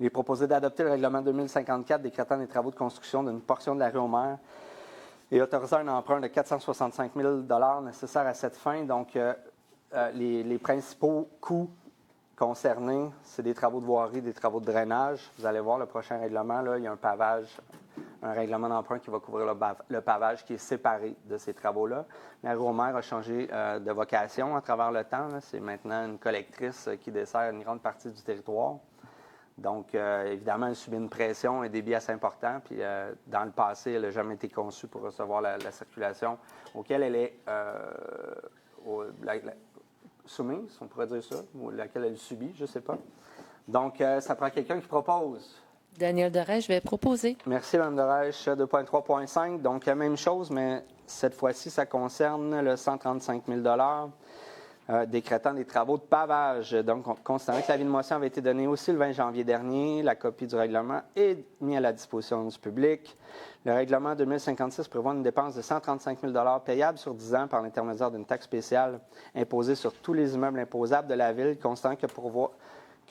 [SPEAKER 1] il est proposé d'adopter le règlement 2054 décrétant les travaux de construction d'une portion de la rue aux Maires et autorisant un emprunt de 465 000 $ nécessaire à cette fin. Donc, les principaux coûts concernés, c'est des travaux de voirie, des travaux de drainage. Vous allez voir le prochain règlement, là, il y a un pavage, un règlement d'emprunt qui va couvrir le pavage qui est séparé de ces travaux-là. La rue aux Maires a changé de vocation à travers le temps. C'est maintenant une collectrice qui dessert une grande partie du territoire. Donc, évidemment, elle subit une pression, un débit assez important. Puis, dans le passé, elle n'a jamais été conçue pour recevoir la circulation auquel elle est soumise, on pourrait dire ça, ou laquelle elle subit, je ne sais pas. Donc, ça prend quelqu'un qui propose.
[SPEAKER 4] Daniel Derèche, je vais proposer.
[SPEAKER 1] Merci, Mme Derèche. 2.3.5. Donc, la même chose, mais cette fois-ci, ça concerne le 135 000 décrétant des travaux de pavage. Donc, considérant que l'avis de motion avait été donné aussi le 20 janvier dernier, la copie du règlement est mise à la disposition du public. Le règlement 2056 prévoit une dépense de 135 000 $ payable sur 10 ans par l'intermédiaire d'une taxe spéciale imposée sur tous les immeubles imposables de la Ville, considérant que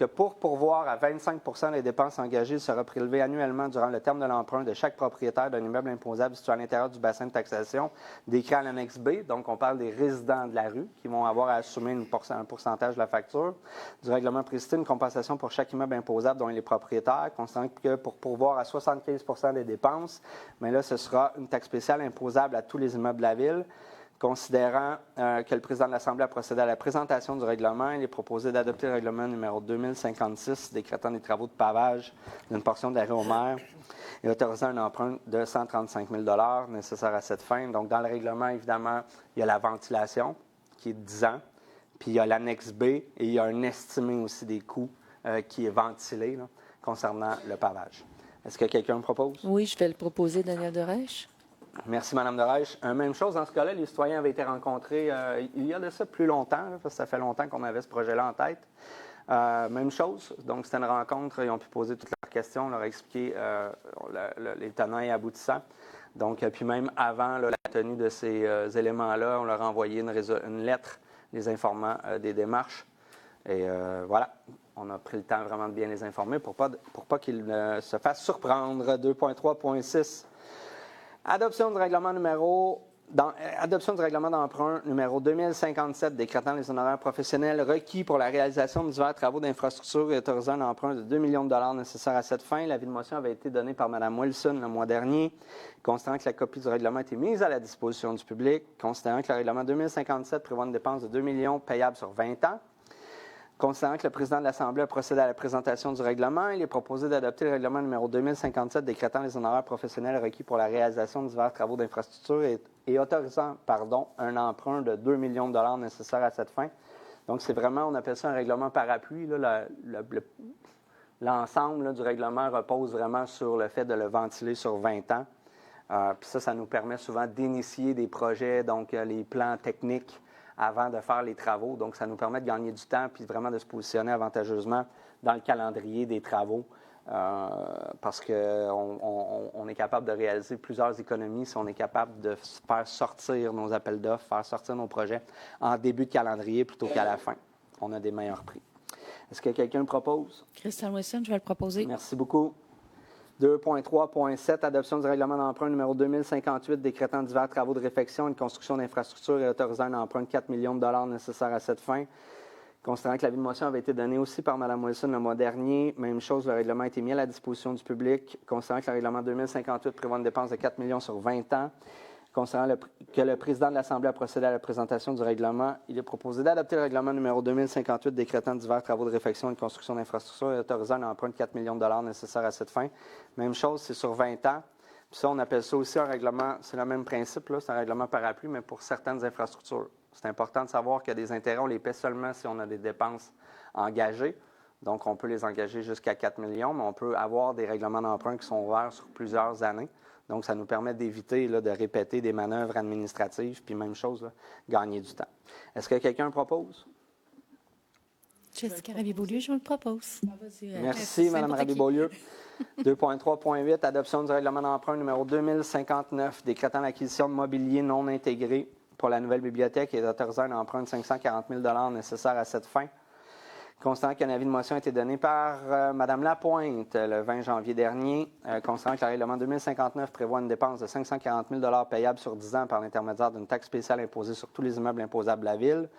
[SPEAKER 1] pour pourvoir à 25 % des dépenses engagées, il sera prélevé annuellement durant le terme de l'emprunt de chaque propriétaire d'un immeuble imposable situé à l'intérieur du bassin de taxation décrit à l'annexe B. Donc, on parle des résidents de la rue qui vont avoir à assumer un pourcentage de la facture. Du règlement précité, une compensation pour chaque immeuble imposable dont il est propriétaire, considérant que pour pourvoir à 75 % des dépenses, mais là, ce sera une taxe spéciale imposable à tous les immeubles de la Ville. Considérant que le président de l'Assemblée a procédé à la présentation du règlement, il est proposé d'adopter le règlement numéro 2056 décrétant des travaux de pavage d'une portion de la rue aux Maires et autorisant un emprunt de 135 000 $ nécessaire à cette fin. Donc, dans le règlement, évidemment, il y a la ventilation qui est de 10 ans, puis il y a l'annexe B et il y a un estimé aussi des coûts qui est ventilé là, concernant le pavage. Est-ce que quelqu'un me propose?
[SPEAKER 4] Oui, je vais le proposer, Daniel Derèche.
[SPEAKER 1] Merci, Mme Derèche. Même chose, dans ce cas-là, les citoyens avaient été rencontrés il y a de ça plus longtemps, là, parce que ça fait longtemps qu'on avait ce projet-là en tête. Même chose, donc c'était une rencontre, ils ont pu poser toutes leurs questions, leur expliquer les tenants et aboutissants. Donc, puis même avant la tenue de ces éléments-là, on leur a envoyé une lettre les informant des démarches. Et voilà, on a pris le temps vraiment de bien les informer pour pas qu'ils se fassent surprendre. 2.3.6. Adoption du règlement d'emprunt numéro 2057 décrétant les honoraires professionnels requis pour la réalisation de divers travaux d'infrastructure et autorisant un emprunt de 2 millions de $ nécessaires à cette fin. L'avis de motion avait été donné par Mme Wilson le mois dernier. Considérant que la copie du règlement a été mise à la disposition du public, considérant que le règlement 2057 prévoit une dépense de 2 millions payable sur 20 ans, considérant que le président de l'Assemblée a procédé à la présentation du règlement, il est proposé d'adopter le règlement numéro 2057 décrétant les honoraires professionnels requis pour la réalisation de divers travaux d'infrastructure et autorisant un emprunt de 2 millions de $ nécessaires à cette fin. Donc, c'est vraiment, on appelle ça un règlement parapluie. Là, l'ensemble du règlement repose vraiment sur le fait de le ventiler sur 20 ans. Puis ça nous permet souvent d'initier des projets, donc les plans techniques, avant de faire les travaux. Donc, ça nous permet de gagner du temps puis vraiment de se positionner avantageusement dans le calendrier des travaux parce qu'on est capable de réaliser plusieurs économies si on est capable de faire sortir nos appels d'offres, faire sortir nos projets en début de calendrier plutôt qu'à la fin. On a des meilleurs prix. Est-ce que quelqu'un le propose?
[SPEAKER 8] Christian Wilson, je vais le proposer.
[SPEAKER 1] Merci beaucoup. 2.3.7, adoption du règlement d'emprunt numéro 2058 décrétant divers travaux de réfection et de construction d'infrastructures et autorisant un emprunt de 4 millions de $ nécessaire à cette fin. Considérant que l'avis de motion avait été donné aussi par Mme Wilson le mois dernier, même chose, le règlement a été mis à la disposition du public. Considérant que le règlement 2058 prévoit une dépense de 4 millions sur 20 ans, considérant que le président de l'Assemblée a procédé à la présentation du règlement, il est proposé d'adopter le règlement numéro 2058 décrétant divers travaux de réfection et de construction d'infrastructures et autorisant un emprunt de 4 millions de $ nécessaire à cette fin. Même chose, c'est sur 20 ans. Puis ça, on appelle ça aussi un règlement, c'est le même principe, là, c'est un règlement parapluie, mais pour certaines infrastructures. C'est important de savoir que des intérêts, on les paie seulement si on a des dépenses engagées. Donc, on peut les engager jusqu'à 4 millions, mais on peut avoir des règlements d'emprunt qui sont ouverts sur plusieurs années. Donc, ça nous permet d'éviter de répéter des manœuvres administratives, puis même chose, là, gagner du temps. Est-ce que quelqu'un propose?
[SPEAKER 6] Jessica Rabier-Beaulieu, je vous le propose.
[SPEAKER 1] Merci, Mme Rabier-Beaulieu. 2.3.8, adoption du règlement d'emprunt numéro 2059, décrétant l'acquisition de mobilier non intégré pour la nouvelle bibliothèque et autorisant un emprunt de 540 000 nécessaire à cette fin. Constatant qu'un avis de motion a été donné par Mme Lapointe le 20 janvier dernier, constatant que le règlement 2059 prévoit une dépense de 540 000 payable sur 10 ans par l'intermédiaire d'une taxe spéciale imposée sur tous les immeubles imposables de la Ville,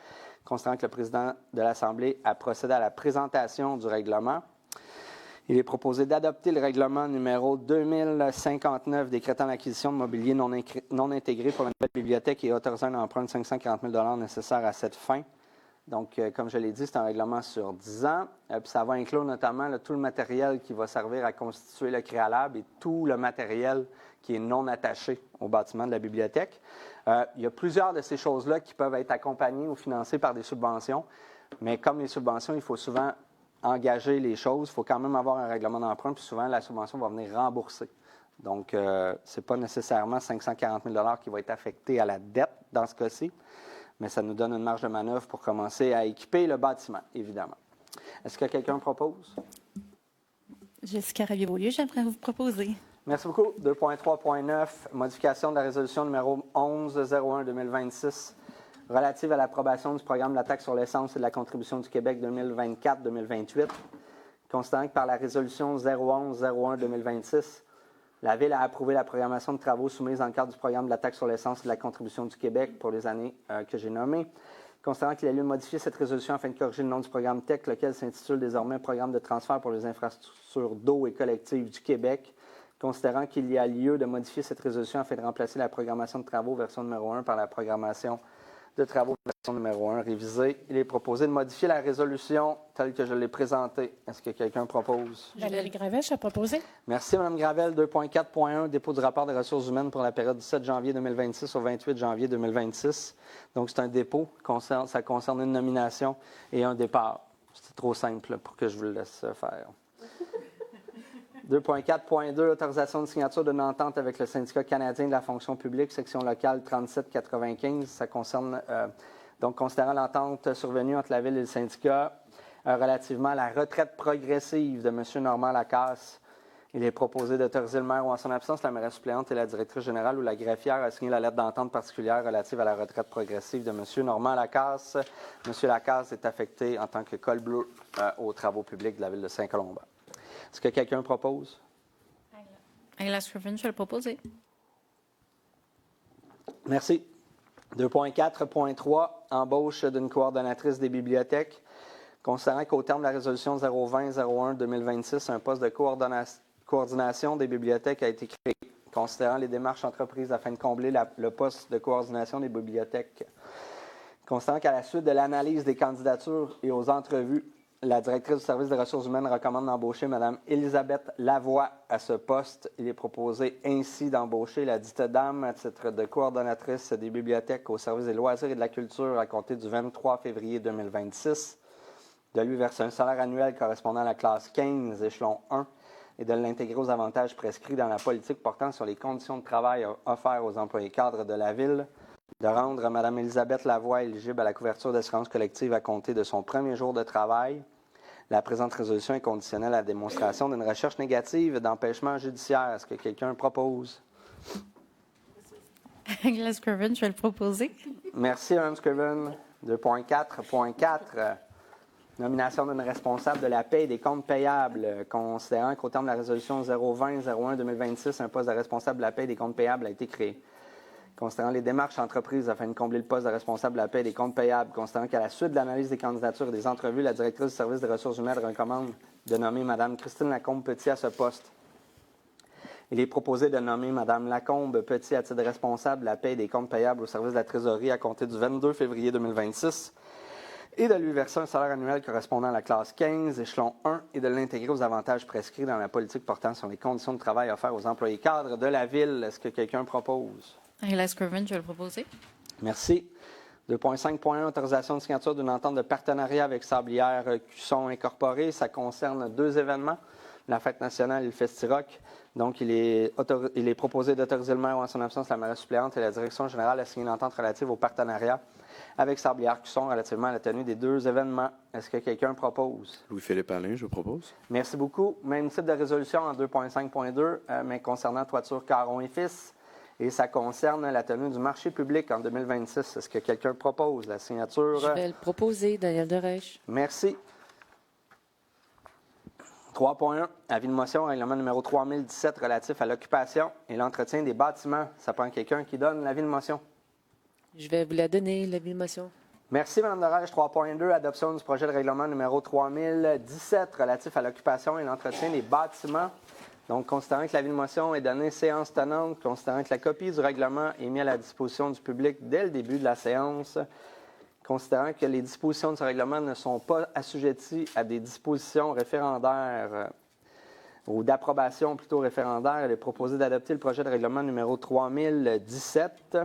[SPEAKER 1] constatant que le président de l'Assemblée a procédé à la présentation du règlement. Il est proposé d'adopter le règlement numéro 2059 décrétant l'acquisition de mobilier non intégré pour la nouvelle bibliothèque et autorisant un emprunt de 540 000 nécessaire à cette fin. Donc, comme je l'ai dit, c'est un règlement sur 10 ans. Puis ça va inclure notamment tout le matériel qui va servir à constituer le Créalab et tout le matériel qui est non attaché au bâtiment de la bibliothèque. Il y a plusieurs de ces choses-là qui peuvent être accompagnées ou financées par des subventions. Mais comme les subventions, il faut souvent engager les choses. Il faut quand même avoir un règlement d'emprunt, puis souvent, la subvention va venir rembourser. Donc, ce n'est pas nécessairement 540 000 qui va être affecté à la dette dans ce cas-ci, mais ça nous donne une marge de manœuvre pour commencer à équiper le bâtiment, évidemment. Est-ce que quelqu'un propose?
[SPEAKER 6] Jessica Rabier-Beaulieu, j'aimerais vous proposer.
[SPEAKER 1] Merci beaucoup. 2.3.9, modification de la résolution numéro 1101-2026 relative à l'approbation du programme de la taxe sur l'essence et de la contribution du Québec 2024-2028. Constatant que par la résolution 011-01-2026, la Ville a approuvé la programmation de travaux soumise dans le cadre du programme de la taxe sur l'essence et de la contribution du Québec pour les années que j'ai nommées. Constatant qu'il a lieu de modifier cette résolution afin de corriger le nom du programme TEC, lequel s'intitule désormais Programme de transfert pour les infrastructures d'eau et collectives du Québec. Considérant qu'il y a lieu de modifier cette résolution afin de remplacer la programmation de travaux version numéro 1 par la programmation de travaux version numéro 1 révisée, il est proposé de modifier la résolution telle que je l'ai présentée. Est-ce que quelqu'un propose?
[SPEAKER 8] Valérie Gravèche a proposé.
[SPEAKER 1] Merci, Mme Gravel. 2.4.1, dépôt du rapport des ressources humaines pour la période du 7 janvier 2026 au 28 janvier 2026. Donc, c'est un dépôt. Ça concerne une nomination et un départ. C'est trop simple pour que je vous le laisse faire. 2.4.2, autorisation de signature d'une entente avec le syndicat canadien de la fonction publique, section locale 3795. Ça concerne, donc, considérant l'entente survenue entre la Ville et le syndicat relativement à la retraite progressive de M. Normand Lacasse. Il est proposé d'autoriser le maire ou en son absence, la mairesse suppléante et la directrice générale ou la greffière à signer la lettre d'entente particulière relative à la retraite progressive de M. Normand Lacasse. M. Lacasse est affecté en tant que col bleu aux travaux publics de la Ville de Saint-Colomban. Est-ce que quelqu'un propose?
[SPEAKER 8] Ayla Scriven, je vais le proposer.
[SPEAKER 1] Merci. 2.4.3, embauche d'une coordonnatrice des bibliothèques. Considérant qu'au terme de la résolution 020-01-2026, un poste de coordination des bibliothèques a été créé. Considérant les démarches entreprises afin de combler le poste de coordination des bibliothèques. Considérant qu'à la suite de l'analyse des candidatures et aux entrevues, la directrice du service des ressources humaines recommande d'embaucher Mme Elisabeth Lavoie à ce poste. Il est proposé ainsi d'embaucher la dite dame à titre de coordonnatrice des bibliothèques au service des loisirs et de la culture à compter du 23 février 2026, de lui verser un salaire annuel correspondant à la classe 15, échelon 1, et de l'intégrer aux avantages prescrits dans la politique portant sur les conditions de travail offertes aux employés cadres de la Ville, de rendre Mme Elisabeth Lavoie éligible à la couverture d'assurance collective à compter de son premier jour de travail. La présente résolution est conditionnelle à la démonstration d'une recherche négative d'empêchement judiciaire. Est-ce que quelqu'un propose?
[SPEAKER 8] Ayla Scriven, je vais le proposer.
[SPEAKER 1] Merci, Mme Scriven. 2.4.4, nomination d'une responsable de la paie et des comptes payables. Considérant qu'au terme de la résolution 020-01-2026, un poste de responsable de la paie et des comptes payables a été créé. Considérant les démarches entreprises afin de combler le poste de responsable de la paie et des comptes payables, considérant qu'à la suite de l'analyse des candidatures et des entrevues, la directrice du service des ressources humaines recommande de nommer Mme Christine Lacombe-Petit à ce poste. Il est proposé de nommer Mme Lacombe-Petit à titre de responsable de la paie et des comptes payables au service de la trésorerie à compter du 22 février 2026 et de lui verser un salaire annuel correspondant à la classe 15, échelon 1, et de l'intégrer aux avantages prescrits dans la politique portant sur les conditions de travail offertes aux employés cadres de la Ville. Est-ce que quelqu'un propose?
[SPEAKER 8] Ayla Scriven, je vais le proposer.
[SPEAKER 1] Merci. 2.5.1, autorisation de signature d'une entente de partenariat avec Sablières Cusson Incorporée. Ça concerne deux événements. la fête nationale et le Festi-Rock. Donc, il est proposé d'autoriser le maire ou en son absence la mairesse suppléante et la direction générale à signer une entente relative au partenariat avec Sablières-Cusson relativement à la tenue des 2 événements. Est-ce que quelqu'un propose?
[SPEAKER 3] Louis-Philippe Alain, je propose.
[SPEAKER 1] Merci beaucoup. Même type de résolution en 2.5.2, mais concernant Toiture Caron et Fils. Et ça concerne la tenue du marché public en 2026. Est-ce que quelqu'un propose la signature?
[SPEAKER 4] Je vais le proposer, Daniel Derèche.
[SPEAKER 1] Merci. 3.1, avis de motion, règlement numéro 3017 relatif à l'occupation et l'entretien des bâtiments. Ça prend quelqu'un qui donne l'avis de motion.
[SPEAKER 4] Je vais vous la donner, l'avis de motion.
[SPEAKER 1] Merci, Mme Derèche. 3.2, adoption du projet de règlement numéro 3017 relatif à l'occupation et l'entretien des bâtiments. Donc, considérant que l'avis de motion est donné séance tenante, considérant que la copie du règlement est mise à la disposition du public dès le début de la séance, considérant que les dispositions de ce règlement ne sont pas assujetties à des dispositions référendaires ou d'approbation plutôt référendaire, il est proposé d'adopter le projet de règlement numéro 3017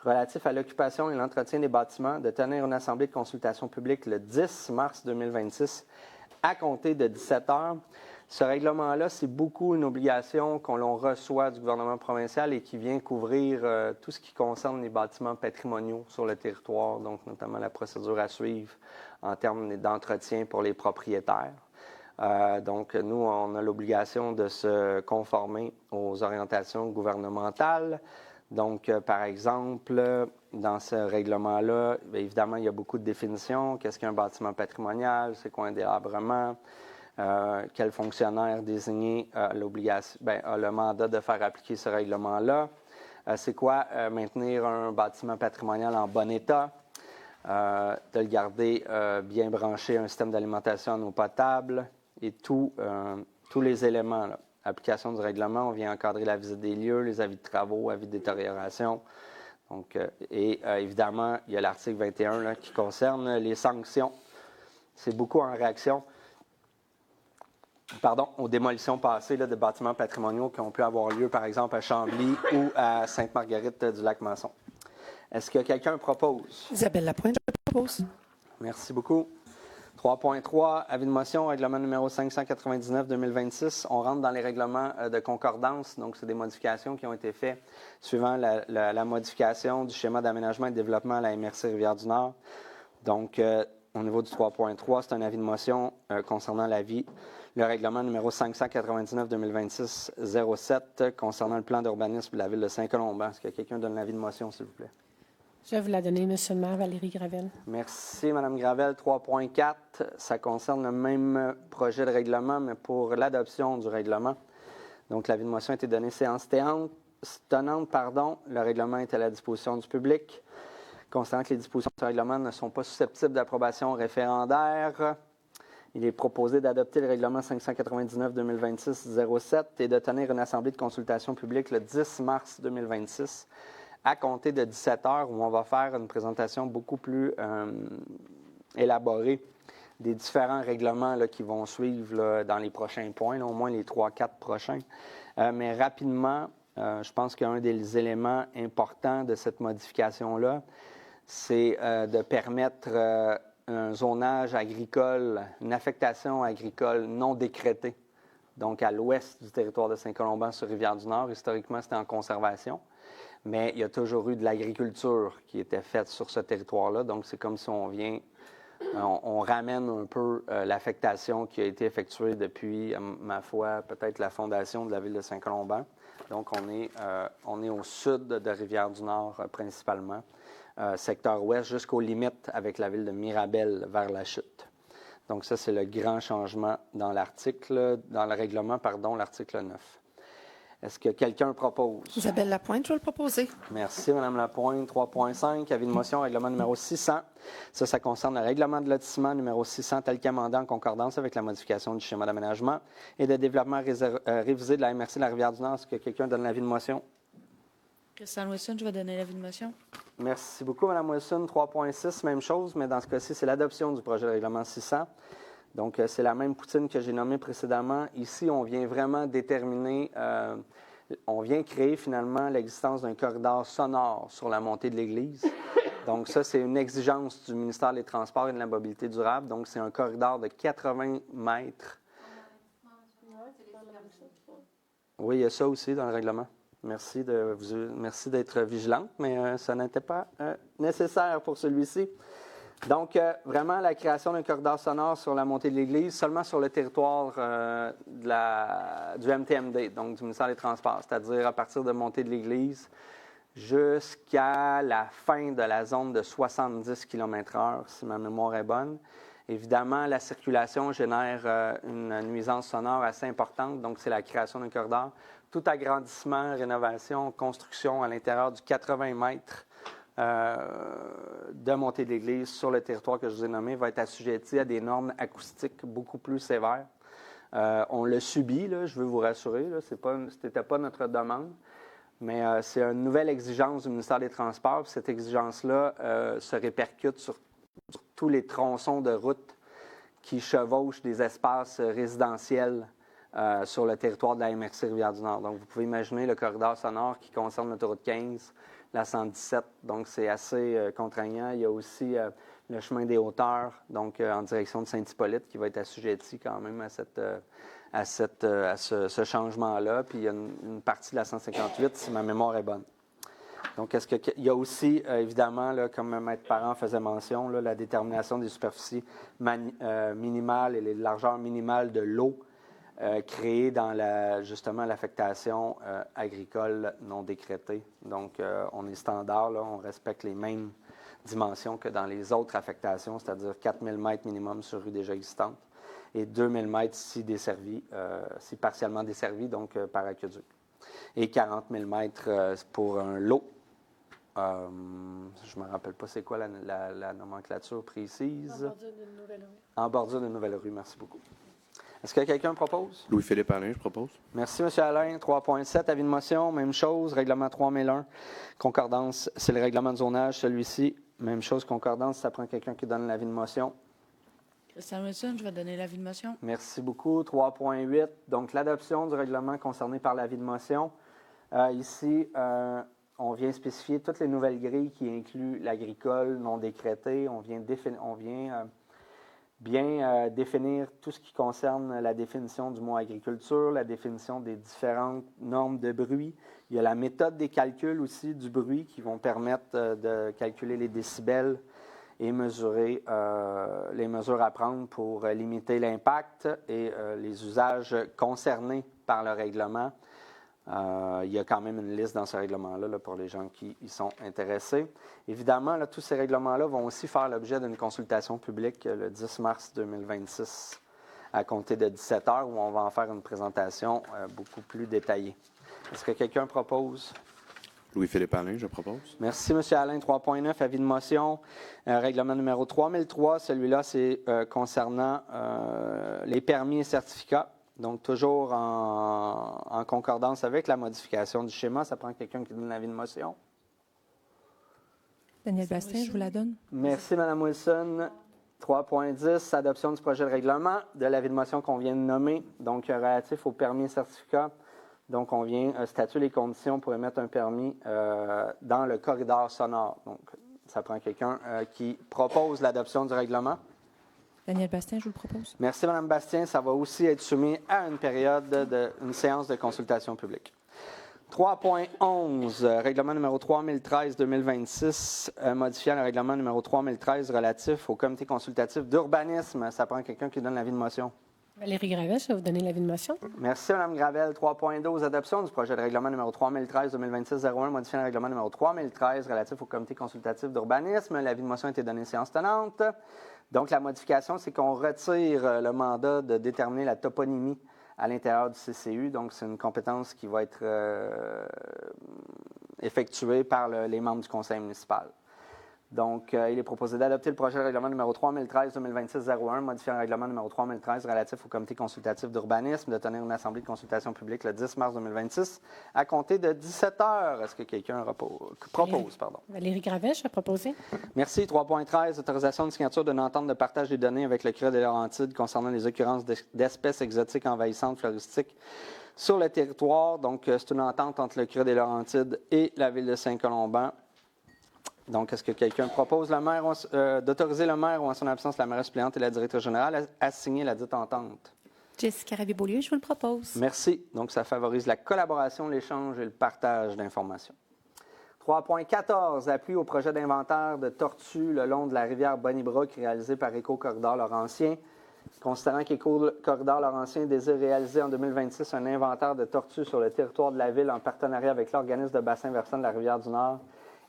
[SPEAKER 1] relatif à l'occupation et l'entretien des bâtiments, de tenir une assemblée de consultation publique le 10 mars 2026 à compter de 17 heures. Ce règlement-là, c'est beaucoup une obligation qu'on l'on reçoit du gouvernement provincial et qui vient couvrir tout ce qui concerne les bâtiments patrimoniaux sur le territoire, donc notamment la procédure à suivre en termes d'entretien pour les propriétaires. Donc, nous, on a l'obligation de se conformer aux orientations gouvernementales. Donc, par exemple, dans ce règlement-là, bien évidemment, il y a beaucoup de définitions. Qu'est-ce qu'un bâtiment patrimonial? C'est quoi un délabrement? Quel fonctionnaire désigné a le mandat de faire appliquer ce règlement-là? C'est quoi maintenir un bâtiment patrimonial en bon état? De le garder bien branché à un système d'alimentation en eau potable et tous les éléments. Là. Application du règlement, on vient encadrer la visite des lieux, les avis de travaux, avis de détérioration. Donc, évidemment, il y a l'article 21 là, qui concerne les sanctions. C'est beaucoup en réaction aux démolitions passées là, de bâtiments patrimoniaux qui ont pu avoir lieu, par exemple, à Chambly ou à Sainte-Marguerite-du-Lac-Masson. Est-ce que quelqu'un propose?
[SPEAKER 2] Isabelle Lapointe, je propose.
[SPEAKER 1] Merci beaucoup. 3.3, avis de motion, règlement numéro 599-2026. On rentre dans les règlements de concordance. Donc, c'est des modifications qui ont été faites suivant la modification du schéma d'aménagement et de développement à la MRC Rivière-du-Nord. Donc, au niveau du 3.3, c'est un avis de motion concernant le règlement numéro 599-2026-07 concernant le plan d'urbanisme de la ville de Saint-Colomban. Est-ce que quelqu'un donne l'avis de motion, s'il vous plaît?
[SPEAKER 8] Je vais vous la donner, M. le maire, Valérie Gravel.
[SPEAKER 1] Merci, Mme Gravel. 3.4, ça concerne le même projet de règlement, mais pour l'adoption du règlement. Donc, l'avis de motion a été donné séance tenante. Le règlement est à la disposition du public. Considérant que les dispositions du règlement ne sont pas susceptibles d'approbation référendaire, il est proposé d'adopter le règlement 599-2026-07 et de tenir une assemblée de consultation publique le 10 mars 2026 à compter de 17 heures, où on va faire une présentation beaucoup plus élaborée des différents règlements là, qui vont suivre là, dans les prochains points, là, au moins les 3-4 prochains. Mais rapidement, je pense qu'un des éléments importants de cette modification-là, c'est de permettre un zonage agricole, une affectation agricole non décrétée, donc à l'ouest du territoire de Saint-Colomban sur Rivière-du-Nord. Historiquement, c'était en conservation. Mais il y a toujours eu de l'agriculture qui était faite sur ce territoire-là. Donc, c'est comme si on ramène un peu l'affectation qui a été effectuée depuis, ma foi, peut-être la fondation de la ville de Saint-Colomban. Donc, on est au sud de Rivière-du-Nord principalement, secteur ouest, jusqu'aux limites avec la ville de Mirabel vers la chute. Donc, ça, c'est le grand changement dans le règlement, l'article 9. Est-ce que quelqu'un propose?
[SPEAKER 2] Isabelle Lapointe, je vais le proposer.
[SPEAKER 1] Merci, Mme Lapointe. 3.5, avis de motion, règlement numéro 600. Ça concerne le règlement de lotissement numéro 600 tel qu'amendé en concordance avec la modification du schéma d'aménagement et de développement révisé de la MRC de la Rivière-du-Nord. Est-ce que quelqu'un donne l'avis de motion?
[SPEAKER 8] Christiane Wilson, je vais donner l'avis de motion.
[SPEAKER 1] Merci beaucoup, Mme Wilson. 3.6, même chose, mais dans ce cas-ci, c'est l'adoption du projet de règlement 600. Donc, c'est la même poutine que j'ai nommée précédemment. Ici, on vient vraiment déterminer, on vient créer finalement l'existence d'un corridor sonore sur la montée de l'église. Donc, ça, c'est une exigence du ministère des Transports et de la Mobilité durable. Donc, c'est un corridor de 80 mètres. Oui, il y a ça aussi dans le règlement. Merci d'être vigilante, mais ça n'était pas nécessaire pour celui-ci. Donc, vraiment, la création d'un corridor sonore sur la montée de l'Église, seulement sur le territoire du MTMD, donc du ministère des Transports, c'est-à-dire à partir de montée de l'Église jusqu'à la fin de la zone de 70 km/h, si ma mémoire est bonne. Évidemment, la circulation génère une nuisance sonore assez importante, donc c'est la création d'un corridor. Tout agrandissement, rénovation, construction à l'intérieur du 80 mètres de montée de l'Église sur le territoire que je vous ai nommé va être assujetti à des normes acoustiques beaucoup plus sévères. On le subit, là, je veux vous rassurer, ce n'était pas notre demande, mais c'est une nouvelle exigence du ministère des Transports. Puis cette exigence-là se répercute sur tous les tronçons de route qui chevauchent des espaces résidentiels sur le territoire de la MRC Rivière-du-Nord. Donc, vous pouvez imaginer le corridor sonore qui concerne l'autoroute 15, la 117. Donc, c'est assez contraignant. Il y a aussi le chemin des hauteurs, donc en direction de Saint-Hippolyte, qui va être assujetti quand même à ce changement-là. Puis, il y a une partie de la 158, si ma mémoire est bonne. Donc, il y a aussi, évidemment, là, comme Maître Parent faisait mention, là, la détermination des superficies minimales et les largeurs minimales de l'eau créée dans justement l'affectation agricole non décrétée. Donc, on est standard, là, on respecte les mêmes dimensions que dans les autres affectations, c'est-à-dire 4 000 mètres minimum sur rue déjà existante et 2 000 mètres si partiellement desservis, donc par aqueduc. Et 40 000 mètres pour un lot. Je ne me rappelle pas c'est quoi la nomenclature précise.
[SPEAKER 8] En bordure d'une nouvelle rue.
[SPEAKER 1] En bordure d'une nouvelle rue, merci beaucoup. Est-ce que quelqu'un propose?
[SPEAKER 3] Louis-Philippe Alain, je propose.
[SPEAKER 1] Merci, M. Alain. 3.7, avis de motion, même chose. Règlement 3001, concordance, c'est le règlement de zonage, celui-ci. Même chose, concordance, ça prend quelqu'un qui donne l'avis de motion.
[SPEAKER 8] Christian Wilson, je vais donner l'avis de motion.
[SPEAKER 1] Merci beaucoup. 3.8, donc l'adoption du règlement concerné par l'avis de motion. Ici, on vient spécifier toutes les nouvelles grilles qui incluent l'agricole non décrété. On vient bien définir tout ce qui concerne la définition du mot agriculture, la définition des différentes normes de bruit. Il y a la méthode des calculs aussi du bruit qui vont permettre de calculer les décibels et mesurer les mesures à prendre pour limiter l'impact et les usages concernés par le règlement. Il y a quand même une liste dans ce règlement-là là, pour les gens qui y sont intéressés. Évidemment, là, tous ces règlements-là vont aussi faire l'objet d'une consultation publique le 10 mars 2026 à compter de 17 heures où on va en faire une présentation beaucoup plus détaillée. Est-ce que quelqu'un propose?
[SPEAKER 3] Louis-Philippe Alain, je propose.
[SPEAKER 1] Merci, M. Alain. 3.9, avis de motion. Règlement numéro 3003. Celui-là, c'est concernant les permis et certificats. Donc, toujours en concordance avec la modification du schéma. Ça prend quelqu'un qui donne l'avis de motion.
[SPEAKER 9] Daniel Bastien, je vous la donne.
[SPEAKER 1] Merci, Mme Wilson. 3.10, adoption du projet de règlement de l'avis de motion qu'on vient de nommer, donc relatif aux permis et certificats. Donc, on vient statuer les conditions pour émettre un permis dans le corridor sonore. Donc, ça prend quelqu'un qui propose l'adoption du règlement.
[SPEAKER 9] Daniel Bastien, je vous le propose.
[SPEAKER 1] Merci, Mme Bastien. Ça va aussi être soumis à une période une séance de consultation publique. 3.11, règlement numéro 3013-2026, modifiant le règlement numéro 3013 relatif au comité consultatif d'urbanisme. Ça prend quelqu'un qui donne l'avis de motion.
[SPEAKER 8] Valérie Gravel, je vais vous donner l'avis de motion.
[SPEAKER 1] Merci, Mme Gravel. 3.12, adoption du projet de règlement numéro 3013-2026-01, modifiant le règlement numéro 3013 relatif au comité consultatif d'urbanisme. L'avis de motion a été donné séance tenante. Donc, la modification, c'est qu'on retire le mandat de déterminer la toponymie à l'intérieur du CCU. Donc, c'est une compétence qui va être effectuée par les membres du conseil municipal. Donc, il est proposé d'adopter le projet de règlement numéro 3013-2026-01, modifiant le règlement numéro 3013 relatif au comité consultatif d'urbanisme, de tenir une assemblée de consultation publique le 10 mars 2026 à compter de 17 heures. Est-ce que quelqu'un propose?
[SPEAKER 8] Valérie Gravel, je vais proposer.
[SPEAKER 1] Merci. 3.13, autorisation de signature d'une entente de partage des données avec le CRA des Laurentides concernant les occurrences d'espèces exotiques envahissantes floristiques sur le territoire. Donc, c'est une entente entre le CRA des Laurentides et la ville de Saint-Colomban. Donc, est-ce que quelqu'un propose d'autoriser le maire ou en son absence la mairesse suppléante et la directrice générale à signer la dite entente?
[SPEAKER 6] Jessica Ravier-Beaulieu, je vous le propose.
[SPEAKER 1] Merci. Donc, ça favorise la collaboration, l'échange et le partage d'informations. 3.14, appui au projet d'inventaire de tortues le long de la rivière Bonnybrook réalisé par Éco-Corridor Laurentien. Considérant qu'Éco-Corridor Laurentien désire réaliser en 2026 un inventaire de tortues sur le territoire de la ville en partenariat avec l'organisme de bassin versant de la Rivière-du-Nord,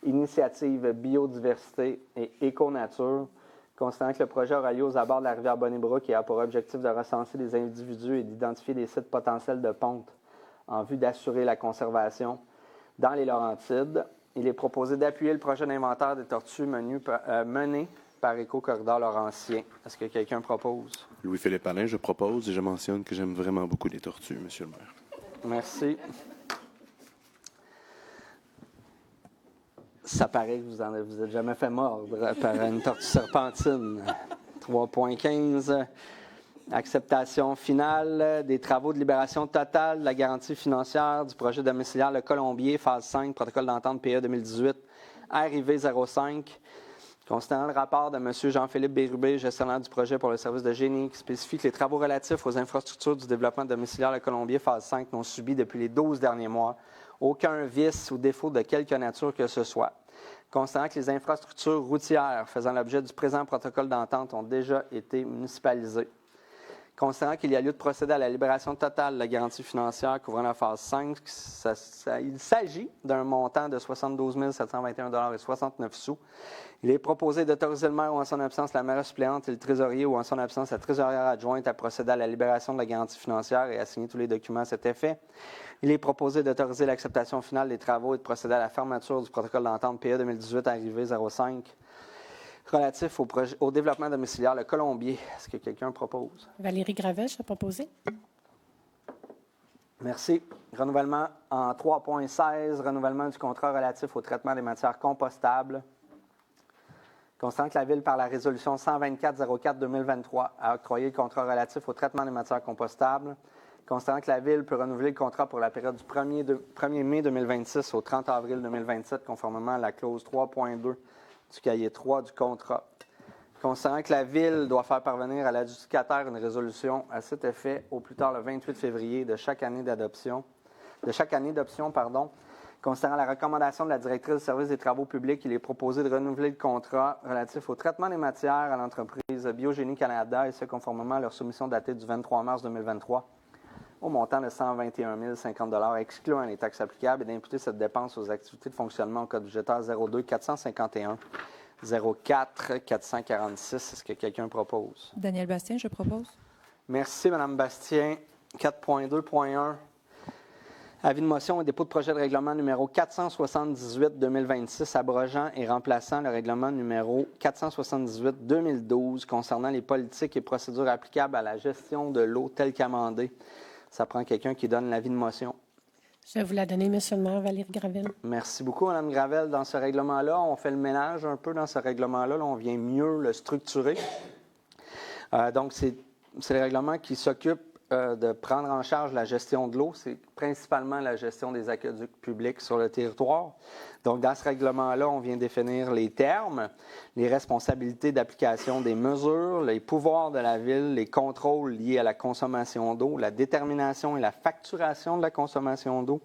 [SPEAKER 1] Initiative Biodiversité et Éco-Nature, considérant que le projet aura lieu aux abords de la rivière Bonnybrook et a pour objectif de recenser les individus et d'identifier des sites potentiels de ponte en vue d'assurer la conservation dans les Laurentides. Il est proposé d'appuyer le projet d'inventaire des tortues mené par Éco-Corridor Laurentien. Est-ce que quelqu'un propose?
[SPEAKER 3] Louis-Philippe Alain, je propose et je mentionne que j'aime vraiment beaucoup les tortues, Monsieur le maire.
[SPEAKER 1] Merci. Ça paraît que vous êtes jamais fait mordre par une tortue serpentine. 3.15. Acceptation finale des travaux de libération totale de la garantie financière du projet domiciliaire Le Colombier, phase 5, protocole d'entente PE 2018, arrivée 05. Considérant le rapport de M. Jean-Philippe Bérubé, gestionnaire du projet pour le service de génie, qui spécifie que les travaux relatifs aux infrastructures du développement domiciliaire Le Colombier, phase 5, n'ont subi depuis les 12 derniers mois aucun vice ou défaut de quelque nature que ce soit. Considérant que les infrastructures routières faisant l'objet du présent protocole d'entente ont déjà été municipalisées. Considérant qu'il y a lieu de procéder à la libération totale de la garantie financière couvrant la phase 5, il s'agit d'un montant de 72 721,69 $. Il est proposé d'autoriser le maire ou en son absence la maire suppléante et le trésorier ou en son absence la trésorière adjointe à procéder à la libération de la garantie financière et à signer tous les documents à cet effet. Il est proposé d'autoriser l'acceptation finale des travaux et de procéder à la fermeture du protocole d'entente PE 2018 arrivé 05 relatif au développement domiciliaire Le Colombier. Est-ce que quelqu'un propose?
[SPEAKER 8] Valérie Gravèche a proposé.
[SPEAKER 1] Merci. Renouvellement en 3.16, renouvellement du contrat relatif au traitement des matières compostables. Considérant que la Ville, par la résolution 124-04-2023, a octroyé le contrat relatif au traitement des matières compostables. Considérant que la Ville peut renouveler le contrat pour la période du 1er mai 2026 au 30 avril 2027, conformément à la clause 3.2 du cahier 3 du contrat. Considérant que la Ville doit faire parvenir à l'adjudicataire une résolution à cet effet au plus tard le 28 février de chaque année d'option, considérant la recommandation de la directrice du service des travaux publics, il est proposé de renouveler le contrat relatif au traitement des matières à l'entreprise Biogénie Canada, et ce conformément à leur soumission datée du 23 mars 2023, au montant de 121 050 $ excluant les taxes applicables, et d'imputer cette dépense aux activités de fonctionnement au code budgétaire 02 451 04 446. Est-ce que quelqu'un propose?
[SPEAKER 9] Daniel Bastien, je propose.
[SPEAKER 1] Merci, Mme Bastien. 4.2.1. Avis de motion et dépôt de projet de règlement numéro 478-2026 abrogeant et remplaçant le règlement numéro 478-2012 concernant les politiques et procédures applicables à la gestion de l'eau telle qu'amendée. Ça prend quelqu'un qui donne l'avis de motion.
[SPEAKER 8] Je vais vous la donner, M. le maire, Valérie Gravel.
[SPEAKER 1] Merci beaucoup, Mme Gravel. Dans ce règlement-là, on fait le ménage un peu dans ce règlement-là. Là, on vient mieux le structurer. Donc, c'est le règlement qui s'occupe de prendre en charge la gestion de l'eau. C'est principalement la gestion des aqueducs publics sur le territoire. Donc, dans ce règlement-là, on vient définir les termes, les responsabilités d'application des mesures, les pouvoirs de la Ville, les contrôles liés à la consommation d'eau, la détermination et la facturation de la consommation d'eau,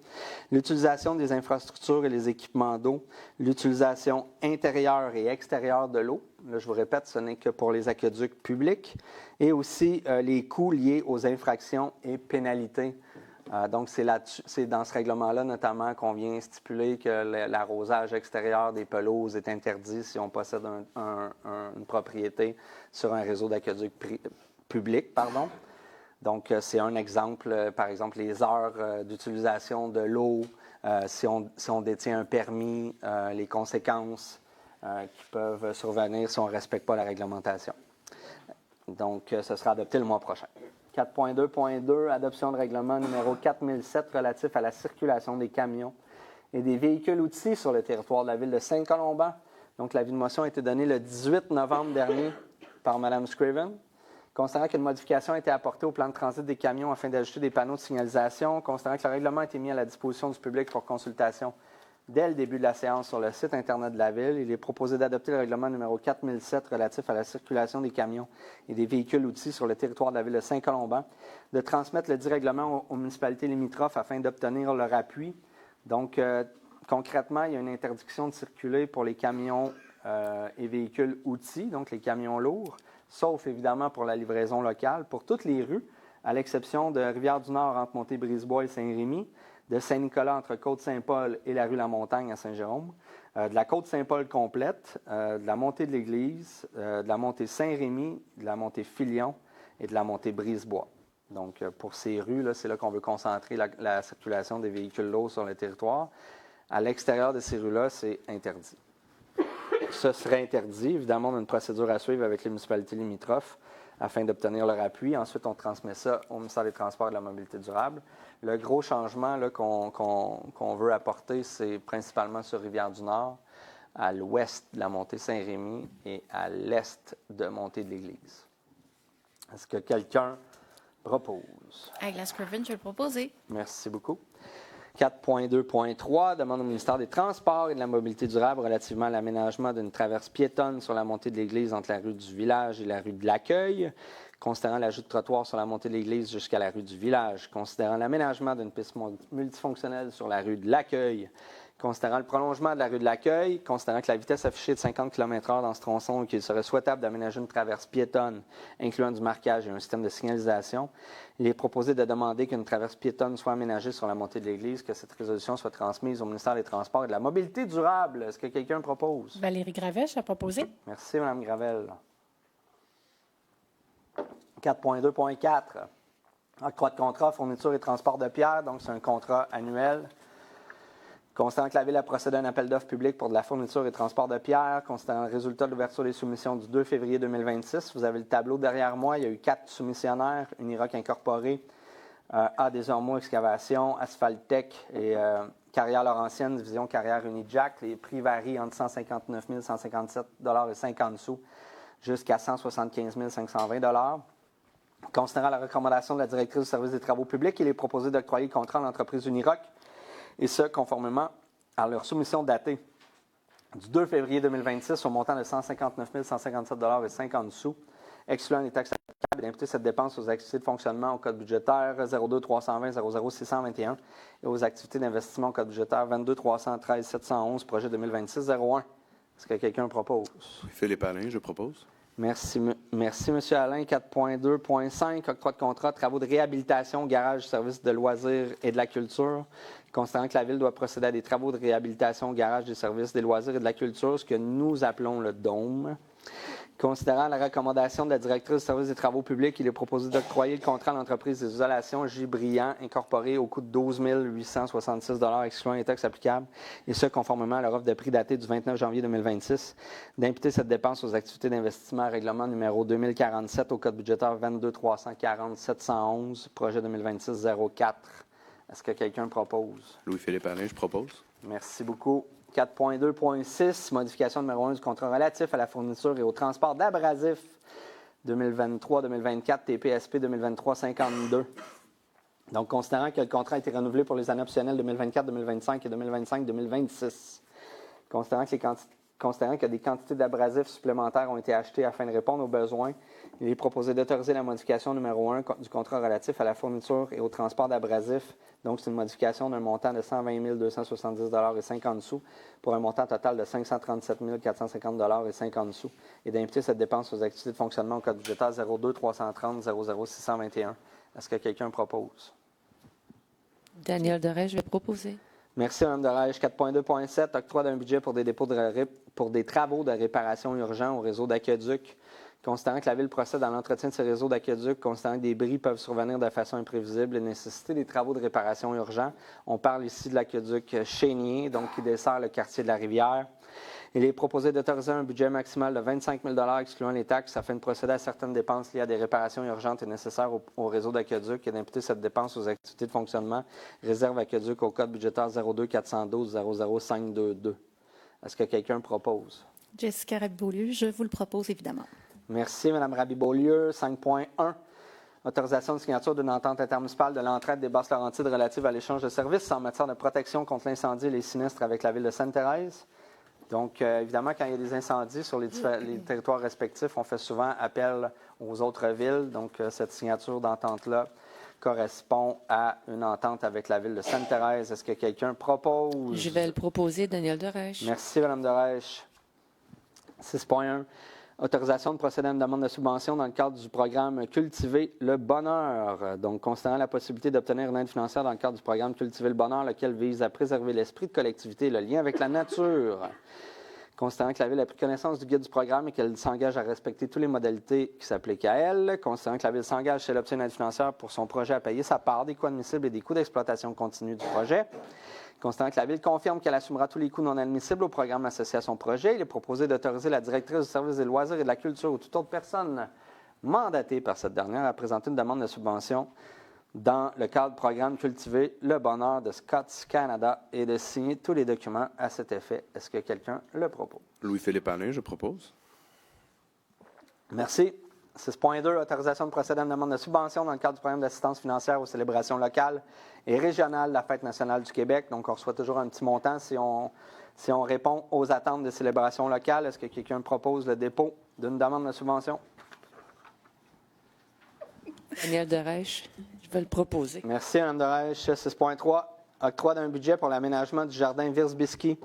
[SPEAKER 1] l'utilisation des infrastructures et les équipements d'eau, l'utilisation intérieure et extérieure de l'eau. Là, je vous répète, ce n'est que pour les aqueducs publics, et aussi les coûts liés aux infractions et pénalités. Donc, c'est dans ce règlement-là, notamment, qu'on vient stipuler que l'arrosage extérieur des pelouses est interdit si on possède une propriété sur un réseau d'aqueducs publics. Donc, c'est un exemple, par exemple, les heures d'utilisation de l'eau, si on détient un permis, les conséquences qui peuvent survenir si on ne respecte pas la réglementation. Donc, ce sera adopté le mois prochain. 4.2.2, adoption de règlement numéro 4007 relatif à la circulation des camions et des véhicules-outils sur le territoire de la Ville de Saint-Colomban. Donc, l'avis de motion a été donné le 18 novembre dernier par Mme Scriven. Considérant qu'une modification a été apportée au plan de transit des camions afin d'ajouter des panneaux de signalisation, considérant que le règlement a été mis à la disposition du public pour consultation dès le début de la séance sur le site Internet de la Ville. Il est proposé d'adopter le règlement numéro 4007 relatif à la circulation des camions et des véhicules outils sur le territoire de la Ville de Saint-Colomban, de transmettre le dit règlement aux municipalités limitrophes afin d'obtenir leur appui. Donc, concrètement, il y a une interdiction de circuler pour les camions et véhicules outils, donc les camions lourds, sauf évidemment pour la livraison locale, pour toutes les rues, à l'exception de Rivière-du-Nord entre Montée-Brisebois et Saint-Rémy, de Saint-Nicolas entre Côte-Saint-Paul et la rue La Montagne à Saint-Jérôme, de la Côte-Saint-Paul complète, de la montée de l'Église, de la montée Saint-Rémy, de la montée Filion et de la montée Brisebois. Donc, pour ces rues-là, c'est là qu'on veut concentrer la circulation des véhicules lourds sur le territoire. À l'extérieur de ces rues-là, c'est interdit. Ce serait interdit. Évidemment, on a une procédure à suivre avec les municipalités limitrophes afin d'obtenir leur appui. Ensuite, on transmet ça au ministère des Transports et de la Mobilité durable. Le gros changement là, qu'on veut apporter, c'est principalement sur Rivière-du-Nord, à l'ouest de la montée Saint-Rémy et à l'est de montée de l'Église. Est-ce que quelqu'un propose?
[SPEAKER 5] Agla Scriven, je vais le proposer.
[SPEAKER 1] Merci beaucoup. 4.2.3 demande au ministère des Transports et de la Mobilité durable relativement à l'aménagement d'une traverse piétonne sur la montée de l'Église entre la rue du Village et la rue de l'Accueil, considérant l'ajout de trottoir sur la montée de l'Église jusqu'à la rue du Village, considérant l'aménagement d'une piste multifonctionnelle sur la rue de l'Accueil, considérant le prolongement de la rue de l'Accueil, considérant que la vitesse affichée est de 50 km/h dans ce tronçon et qu'il serait souhaitable d'aménager une traverse piétonne, incluant du marquage et un système de signalisation, il est proposé de demander qu'une traverse piétonne soit aménagée sur la montée de l'Église, que cette résolution soit transmise au ministère des Transports et de la Mobilité durable. Est-ce que quelqu'un propose?
[SPEAKER 8] Valérie Gravèche a proposé.
[SPEAKER 1] Merci, Mme Gravel. 4.2.4. Octroi de contrat, fourniture et transport de pierre. Donc, c'est un contrat annuel. Considérant que la Ville a procédé à un appel d'offres public pour de la fourniture et transport de pierre, considérant le résultat de l'ouverture des soumissions du 2 février 2026, vous avez le tableau derrière moi. Il y a eu 4 soumissionnaires, Uniroc Incorporé, A Desormeaux Excavation, Asphaltec et Carrière Laurentienne, division Carrière Unijack. Les prix varient entre 159 157,50 $ jusqu'à 175 520 $. Considérant la recommandation de la directrice du service des travaux publics, il est proposé d'octroyer le contrat à l'entreprise Uniroc, et ce, conformément à leur soumission datée du 2 février 2026 au montant de 159 157,50 $, excluant les taxes applicables, et d'imputer cette dépense aux activités de fonctionnement au code budgétaire 02 320 00 621 et aux activités d'investissement au code budgétaire 22 313 711, projet 2026-01. Est-ce que quelqu'un propose?
[SPEAKER 3] Philippe Alain, je propose.
[SPEAKER 1] Merci, M. Alain. 4.2.5, octroi de contrat, travaux de réhabilitation, garage, services de loisirs et de la culture. Considérant que la Ville doit procéder à des travaux de réhabilitation, garage, des services, des loisirs et de la culture, ce que nous appelons le DOME. Considérant la recommandation de la directrice du service des travaux publics, il est proposé d'octroyer le contrat à l'entreprise des isolations J. Brillant, incorporée au coût de 12 866 $, excluant les taxes applicables, et ce, conformément à leur offre de prix datée du 29 janvier 2026, d'imputer cette dépense aux activités d'investissement règlement numéro 2047 au code budgétaire 22 340 711, projet 2026-04. Est-ce que quelqu'un propose?
[SPEAKER 3] Louis-Philippe Alain, je propose.
[SPEAKER 1] Merci beaucoup. 4.2.6, modification numéro 1 du contrat relatif à la fourniture et au transport d'abrasifs 2023-2024, TPSP 2023-52. Donc, considérant que le contrat a été renouvelé pour les années optionnelles 2024-2025 et 2025-2026, considérant que des quantités d'abrasifs supplémentaires ont été achetées afin de répondre aux besoins, il est proposé d'autoriser la modification numéro 1 du contrat relatif à la fourniture et au transport d'abrasifs. Donc, c'est une modification d'un montant de 120 270,50 $ pour un montant total de 537 450,50 $, et d'imputer cette dépense aux activités de fonctionnement au code budgétaire 02 330 00 621. Est-ce que quelqu'un propose?
[SPEAKER 4] Daniel Doré, je vais proposer.
[SPEAKER 1] Merci, Mme Dorège. 4.2.7, octroi d'un budget pour des travaux de réparation urgents au réseau d'aqueduc. Considérant que la Ville procède à l'entretien de ces réseaux d'aqueduc, considérant que des bris peuvent survenir de façon imprévisible et nécessiter des travaux de réparation urgents. On parle ici de l'aqueduc Chénier, donc qui dessert le quartier de la Rivière. Il est proposé d'autoriser un budget maximal de 25 000 $ excluant les taxes afin de procéder à certaines dépenses liées à des réparations urgentes et nécessaires au réseau d'aqueduc et d'imputer cette dépense aux activités de fonctionnement réserve aqueduc au code budgétaire 02 412 00 522. Est-ce que quelqu'un propose?
[SPEAKER 6] Jessica Rabibeau-Lieu, je vous le propose évidemment.
[SPEAKER 1] Merci, Mme Rabibeau-Lieu. 5.1. Autorisation de signature d'une entente intermunicipale de l'entraide des Basses-Laurentides relative à l'échange de services en matière de protection contre l'incendie et les sinistres avec la Ville de Sainte-Thérèse. Donc, évidemment, quand il y a des incendies sur les territoires respectifs, on fait souvent appel aux autres villes. Donc, cette signature d'entente-là correspond à une entente avec la Ville de Sainte-Thérèse. Est-ce que quelqu'un propose?
[SPEAKER 4] Je vais le proposer, Daniel Derèche.
[SPEAKER 1] Merci, Mme Derèche. 6.1. Autorisation de procéder à une demande de subvention dans le cadre du programme Cultiver le bonheur. Donc, considérant la possibilité d'obtenir une aide financière dans le cadre du programme Cultiver le bonheur, lequel vise à préserver l'esprit de collectivité et le lien avec la nature. Considérant que la Ville a pris connaissance du guide du programme et qu'elle s'engage à respecter toutes les modalités qui s'appliquent à elle. Considérant que la Ville s'engage si elle obtient une aide financière pour son projet à payer sa part des coûts admissibles et des coûts d'exploitation continue du projet. Considérant que la Ville confirme qu'elle assumera tous les coûts non admissibles au programme associé à son projet, il est proposé d'autoriser la directrice du service des loisirs et de la culture ou toute autre personne mandatée par cette dernière à présenter une demande de subvention dans le cadre du programme Cultiver le bonheur de Scotts Canada et de signer tous les documents à cet effet. Est-ce que quelqu'un le propose?
[SPEAKER 3] Louis-Philippe Alain, je propose.
[SPEAKER 1] Merci. 6.2, autorisation de procéder à une demande de subvention dans le cadre du programme d'assistance financière aux célébrations locales et régionales de la Fête nationale du Québec. Donc, on reçoit toujours un petit montant si on répond aux attentes des célébrations locales. Est-ce que quelqu'un propose le dépôt d'une demande de subvention?
[SPEAKER 4] Daniel Derèche, je vais le proposer.
[SPEAKER 1] Merci, Mme Derèche. 6.3, octroi d'un budget pour l'aménagement du jardin Virsbisky.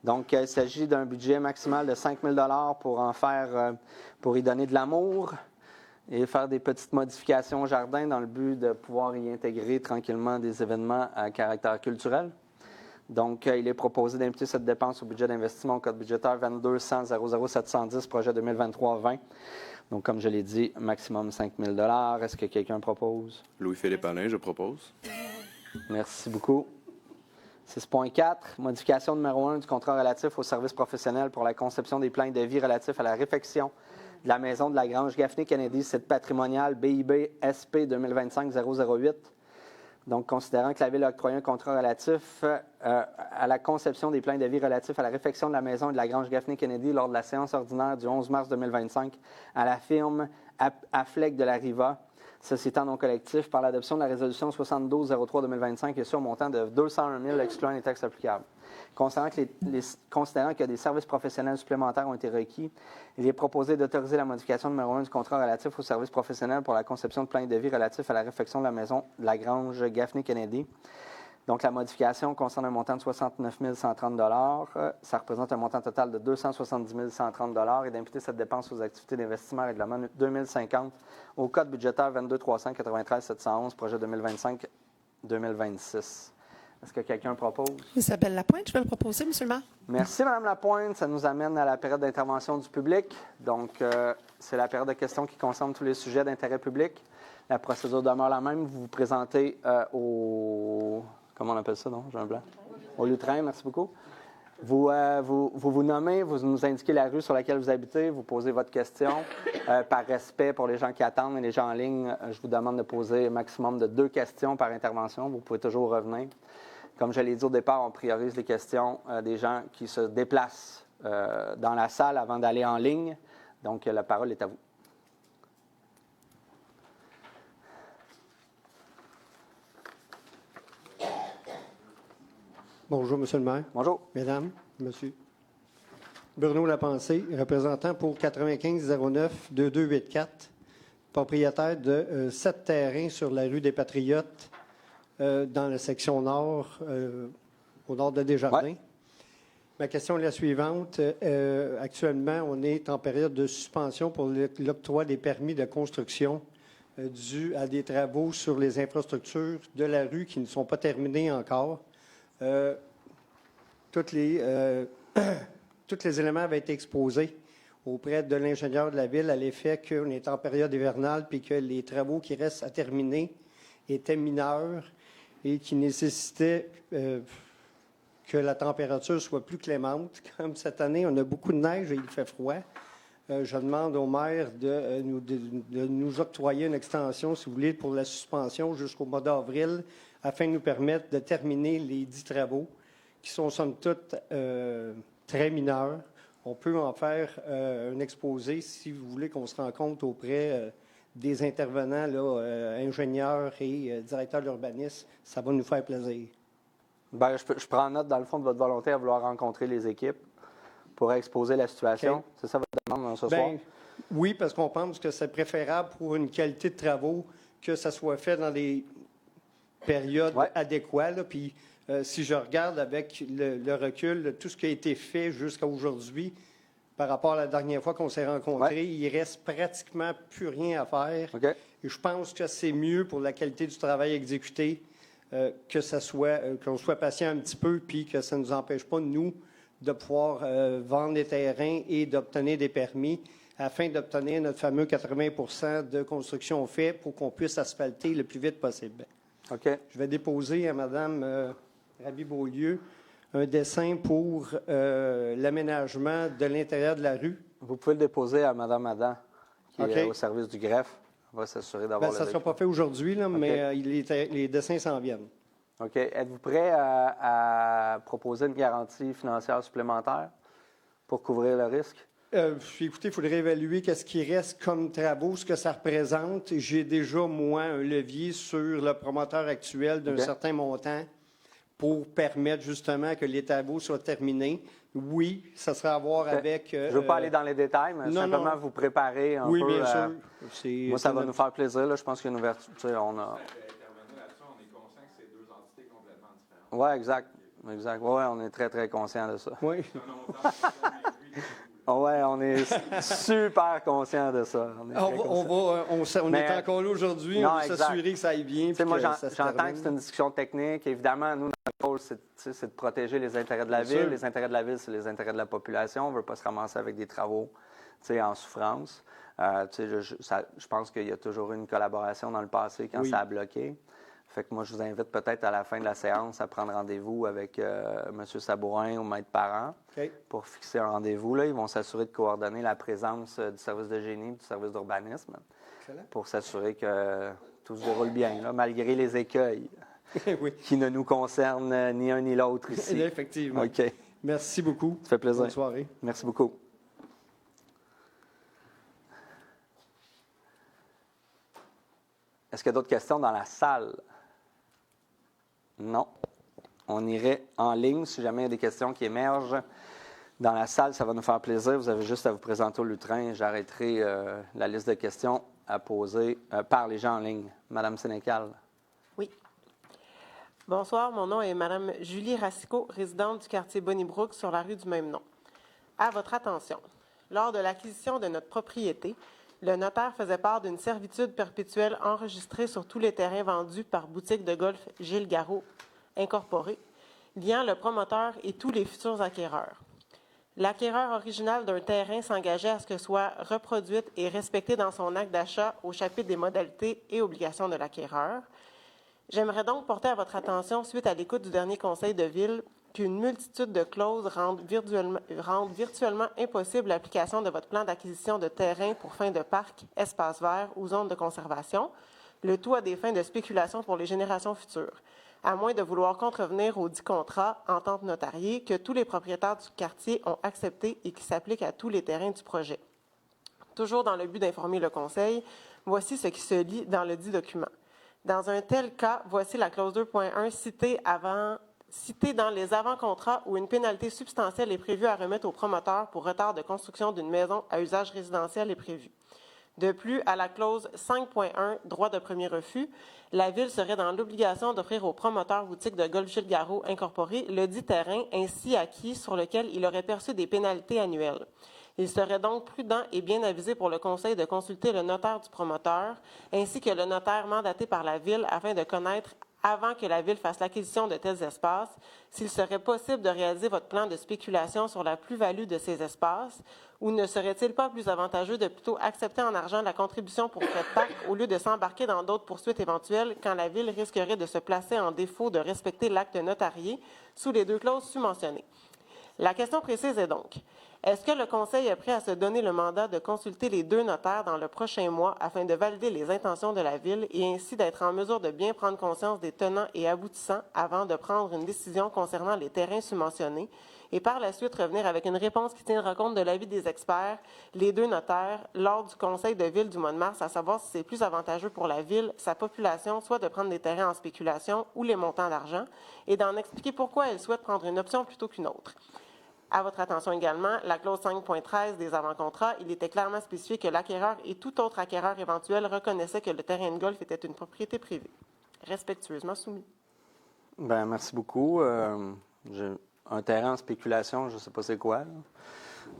[SPEAKER 1] Donc, il s'agit d'un budget maximal de 5 000 pour y donner de l'amour et faire des petites modifications au jardin dans le but de pouvoir y intégrer tranquillement des événements à caractère culturel. Donc, il est proposé d'imputer cette dépense au budget d'investissement au code budgétaire 22 100 00 710, projet 2023-20. Donc, comme je l'ai dit, maximum 5 000 $. Est-ce que quelqu'un propose?
[SPEAKER 3] Louis-Philippe Alain, je propose.
[SPEAKER 1] Merci beaucoup. 6.4, modification numéro 1 du contrat relatif aux services professionnels pour la conception des plans de vie relatifs à la réfection de la maison de la Grange Gaffney-Kennedy, site patrimonial BIB SP 2025-008. Donc, considérant que la Ville a octroyé un contrat relatif à la conception des plans de vie relatifs à la réfection de la maison de la Grange Gaffney-Kennedy lors de la séance ordinaire du 11 mars 2025 à la firme Affleck de la Riva, société en nom collectif, par l'adoption de la résolution 72-03-2025 et sur un montant de 201 000 excluant les taxes applicables. Considérant que des services professionnels supplémentaires ont été requis, il est proposé d'autoriser la modification numéro 1 du contrat relatif aux services professionnels pour la conception de plans de vie relatifs à la réfection de la maison de la Grange Gaffney-Kennedy. Donc, la modification concerne un montant de 69 130 $. Ça représente un montant total de 270 130 $ et d'imputer cette dépense aux activités d'investissement règlement 2050 au code budgétaire 22 393 711, projet 2025-2026. Est-ce que quelqu'un propose?
[SPEAKER 2] Isabelle Lapointe, je vais le proposer, M. le maire.
[SPEAKER 1] Merci, Mme Lapointe. Ça nous amène à la période d'intervention du public. Donc, c'est la période de questions qui concerne tous les sujets d'intérêt public. La procédure demeure la même. Vous vous présentez au... Comment on appelle ça, non? J'ai un blanc. Au lutrin, merci beaucoup. Vous vous nommez, vous nous indiquez la rue sur laquelle vous habitez, vous posez votre question. Par respect pour les gens qui attendent et les gens en ligne, je vous demande de poser un maximum de 2 questions par intervention. Vous pouvez toujours revenir. Comme je l'ai dit au départ, on priorise les questions des gens qui se déplacent dans la salle avant d'aller en ligne. Donc, la parole est à vous.
[SPEAKER 10] Bonjour, M. le maire.
[SPEAKER 1] Bonjour.
[SPEAKER 10] Mesdames, monsieur. Bruno Lapensée, représentant pour 9509-2284, propriétaire de 7 terrains sur la rue des Patriotes, dans la section nord, au nord de Desjardins. Ouais. Ma question est la suivante. Actuellement, on est en période de suspension pour l'octroi des permis de construction dû à des travaux sur les infrastructures de la rue qui ne sont pas terminés encore. Tous les éléments avaient été exposés auprès de l'ingénieur de la Ville à l'effet qu'on est en période hivernale puis que les travaux qui restent à terminer étaient mineurs et qui nécessitaient que la température soit plus clémente. Comme cette année, on a beaucoup de neige et il fait froid. Je demande au maire de nous octroyer une extension, si vous voulez, pour la suspension jusqu'au mois d'avril, afin de nous permettre de terminer les 10 travaux, qui sont somme toute très mineurs. On peut en faire un exposé, si vous voulez, qu'on se rencontre auprès des intervenants, là, ingénieurs et directeurs d'urbanisme, ça va nous faire plaisir.
[SPEAKER 1] Bien, je prends note, dans le fond, de votre volonté à vouloir rencontrer les équipes pour exposer la situation.
[SPEAKER 10] OK.
[SPEAKER 1] C'est ça votre demande ce soir?
[SPEAKER 10] Oui, parce qu'on pense que c'est préférable pour une qualité de travaux que ça soit fait dans des périodes adéquates. Là. Puis, si je regarde avec le recul, tout ce qui a été fait jusqu'à aujourd'hui, par rapport à la dernière fois qu'on s'est rencontrés, il reste pratiquement plus rien à faire.
[SPEAKER 1] Okay.
[SPEAKER 10] Et je pense que c'est mieux pour la qualité du travail exécuté qu'on soit patient un petit peu, puis que ça ne nous empêche pas, nous, de pouvoir vendre des terrains et d'obtenir des permis afin d'obtenir notre fameux 80 % de construction fait pour qu'on puisse asphalter le plus vite possible.
[SPEAKER 1] OK.
[SPEAKER 10] Je vais déposer à Mme Raby-Beaulieu un dessin pour l'aménagement de l'intérieur de la rue.
[SPEAKER 1] Vous pouvez le déposer à Mme Adam, qui est au service du greffe. On va s'assurer d'avoir
[SPEAKER 10] ça ne sera pas fait aujourd'hui, là, mais les dessins s'en viennent.
[SPEAKER 1] OK. Êtes-vous prêt à proposer une garantie financière supplémentaire pour couvrir le risque?
[SPEAKER 10] Écoutez, il faudrait évaluer qu'est-ce qui reste comme travaux, ce que ça représente. J'ai déjà, moi, un levier sur le promoteur actuel d'un certain montant pour permettre justement que les travaux soient terminés. Oui, ça sera à voir avec... je
[SPEAKER 1] ne veux pas aller dans les détails, mais simplement vous préparer un peu.
[SPEAKER 10] Oui, bien sûr.
[SPEAKER 1] Moi, ça va nous faire plaisir. Là. Je pense qu'il y a une ouverture. On a... Oui, exact. Oui, on est très, très conscient de ça.
[SPEAKER 10] Oui.
[SPEAKER 1] Oui, on est super conscient de ça.
[SPEAKER 10] On est encore là aujourd'hui, on va s'assurer que ça aille bien.
[SPEAKER 1] Moi, j'entends que c'est une discussion technique. Évidemment, nous, notre rôle, c'est de protéger les intérêts de la ville. Les intérêts de la ville, c'est les intérêts de la population. On ne veut pas se ramasser avec des travaux en souffrance. Je pense qu'il y a toujours eu une collaboration dans le passé quand ça a bloqué. Fait que moi, je vous invite peut-être à la fin de la séance à prendre rendez-vous avec M. Sabourin ou Maître Parent pour fixer un rendez-vous. Là, ils vont s'assurer de coordonner la présence du service de génie et du service d'urbanisme pour s'assurer que tout se déroule bien, là, malgré les écueils qui ne nous concernent ni un ni l'autre ici.
[SPEAKER 10] Effectivement.
[SPEAKER 1] OK.
[SPEAKER 10] Merci beaucoup.
[SPEAKER 1] Ça fait plaisir.
[SPEAKER 10] Bonne soirée.
[SPEAKER 1] Merci beaucoup. Est-ce qu'il y a d'autres questions dans la salle? Non. On irait en ligne si jamais il y a des questions qui émergent dans la salle. Ça va nous faire plaisir. Vous avez juste à vous présenter au lutrin. J'arrêterai la liste de questions à poser par les gens en ligne. Madame Sénécal.
[SPEAKER 11] Oui. Bonsoir. Mon nom est Madame Julie Racicot, résidente du quartier Bonnie-Brook sur la rue du même nom. À votre attention. Lors de l'acquisition de notre propriété, le notaire faisait part d'une servitude perpétuelle enregistrée sur tous les terrains vendus par Boutique de golf Gilles Garot, Incorporée, liant le promoteur et tous les futurs acquéreurs. L'acquéreur original d'un terrain s'engageait à ce que soit reproduite et respectée dans son acte d'achat au chapitre des modalités et obligations de l'acquéreur. J'aimerais donc porter à votre attention, suite à l'écoute du dernier conseil de ville, qu'une multitude de clauses rendent virtuellement impossible l'application de votre plan d'acquisition de terrain pour fin de parc, espace vert ou zone de conservation, le tout à des fins de spéculation pour les générations futures, à moins de vouloir contrevenir aux 10 contrats, ententes notariées, que tous les propriétaires du quartier ont acceptés et qui s'appliquent à tous les terrains du projet. Toujours dans le but d'informer le Conseil, voici ce qui se lit dans le dit document. Dans un tel cas, voici la clause 2.1 citée dans les avant-contrats où une pénalité substantielle est prévue à remettre au promoteur pour retard de construction d'une maison à usage résidentiel est prévue. De plus, à la clause 5.1, droit de premier refus, la Ville serait dans l'obligation d'offrir au promoteur Boutique de golf Gilles Garot Incorporé le dit terrain ainsi acquis sur lequel il aurait perçu des pénalités annuelles. Il serait donc prudent et bien avisé pour le Conseil de consulter le notaire du promoteur ainsi que le notaire mandaté par la Ville afin de connaître, avant que la Ville fasse l'acquisition de tels espaces, s'il serait possible de réaliser votre plan de spéculation sur la plus-value de ces espaces, ou ne serait-il pas plus avantageux de plutôt accepter en argent la contribution pour frais de parc au lieu de s'embarquer dans d'autres poursuites éventuelles quand la Ville risquerait de se placer en défaut de respecter l'acte notarié sous les 2 clauses submentionnées. La question précise est donc, Est-ce que le Conseil est prêt à se donner le mandat de consulter les 2 notaires dans le prochain mois afin de valider les intentions de la Ville et ainsi d'être en mesure de bien prendre conscience des tenants et aboutissants avant de prendre une décision concernant les terrains subventionnés et par la suite revenir avec une réponse qui tiendra compte de l'avis des experts, les 2 notaires, lors du Conseil de Ville du mois de mars, à savoir si c'est plus avantageux pour la Ville, sa population, soit de prendre des terrains en spéculation ou les montants d'argent, et d'en expliquer pourquoi elle souhaite prendre une option plutôt qu'une autre. À votre attention également, la clause 5.13 des avant-contrats, il était clairement spécifié que l'acquéreur et tout autre acquéreur éventuel reconnaissait que le terrain de golf était une propriété privée. Respectueusement soumis.
[SPEAKER 1] Bien, merci beaucoup. Un terrain en spéculation, je ne sais pas c'est quoi.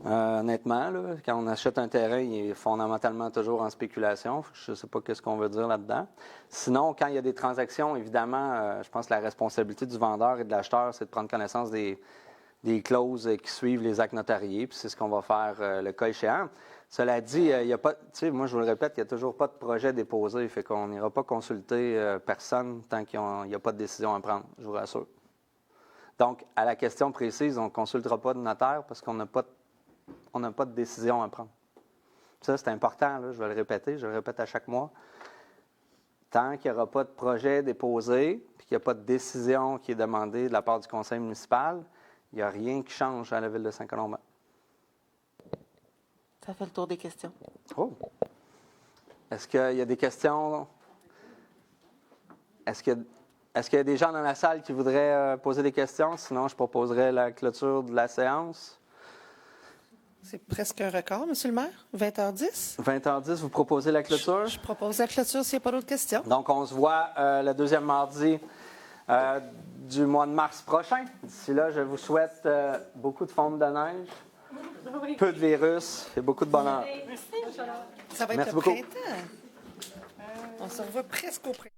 [SPEAKER 1] Honnêtement, là, quand on achète un terrain, il est fondamentalement toujours en spéculation. Je ne sais pas ce qu'on veut dire là-dedans. Sinon, quand il y a des transactions, évidemment, je pense que la responsabilité du vendeur et de l'acheteur, c'est de prendre connaissance des clauses qui suivent les actes notariés, puis c'est ce qu'on va faire le cas échéant. Cela dit, il n'y a pas, tu sais, moi je vous le répète, il n'y a toujours pas de projet déposé, fait qu'on n'ira pas consulter personne tant qu'il n'y a pas de décision à prendre, je vous rassure. Donc, à la question précise, on ne consultera pas de notaire parce qu'on n'a pas de décision à prendre. Ça, c'est important, là, je vais le répéter, je le répète à chaque mois. Tant qu'il n'y aura pas de projet déposé, puis qu'il n'y a pas de décision qui est demandée de la part du conseil municipal, il n'y a rien qui change à la ville de Saint-Colomban.
[SPEAKER 11] Ça fait le tour des questions.
[SPEAKER 1] Oh! Est-ce qu'il y a des questions? Est-ce qu'il y a des gens dans la salle qui voudraient poser des questions? Sinon, je proposerais la clôture de la séance.
[SPEAKER 2] C'est presque un record, M. le maire. 20h10.
[SPEAKER 1] 20h10, vous proposez la clôture?
[SPEAKER 2] Je propose la clôture s'il n'y a pas d'autres questions.
[SPEAKER 1] Donc, on se voit le deuxième mardi du mois de mars prochain. D'ici là, je vous souhaite beaucoup de fonte de neige, peu de virus et beaucoup de bonheur.
[SPEAKER 2] Ça va être
[SPEAKER 1] Merci
[SPEAKER 2] le
[SPEAKER 1] beaucoup.
[SPEAKER 2] printemps. On se revoit presque au printemps.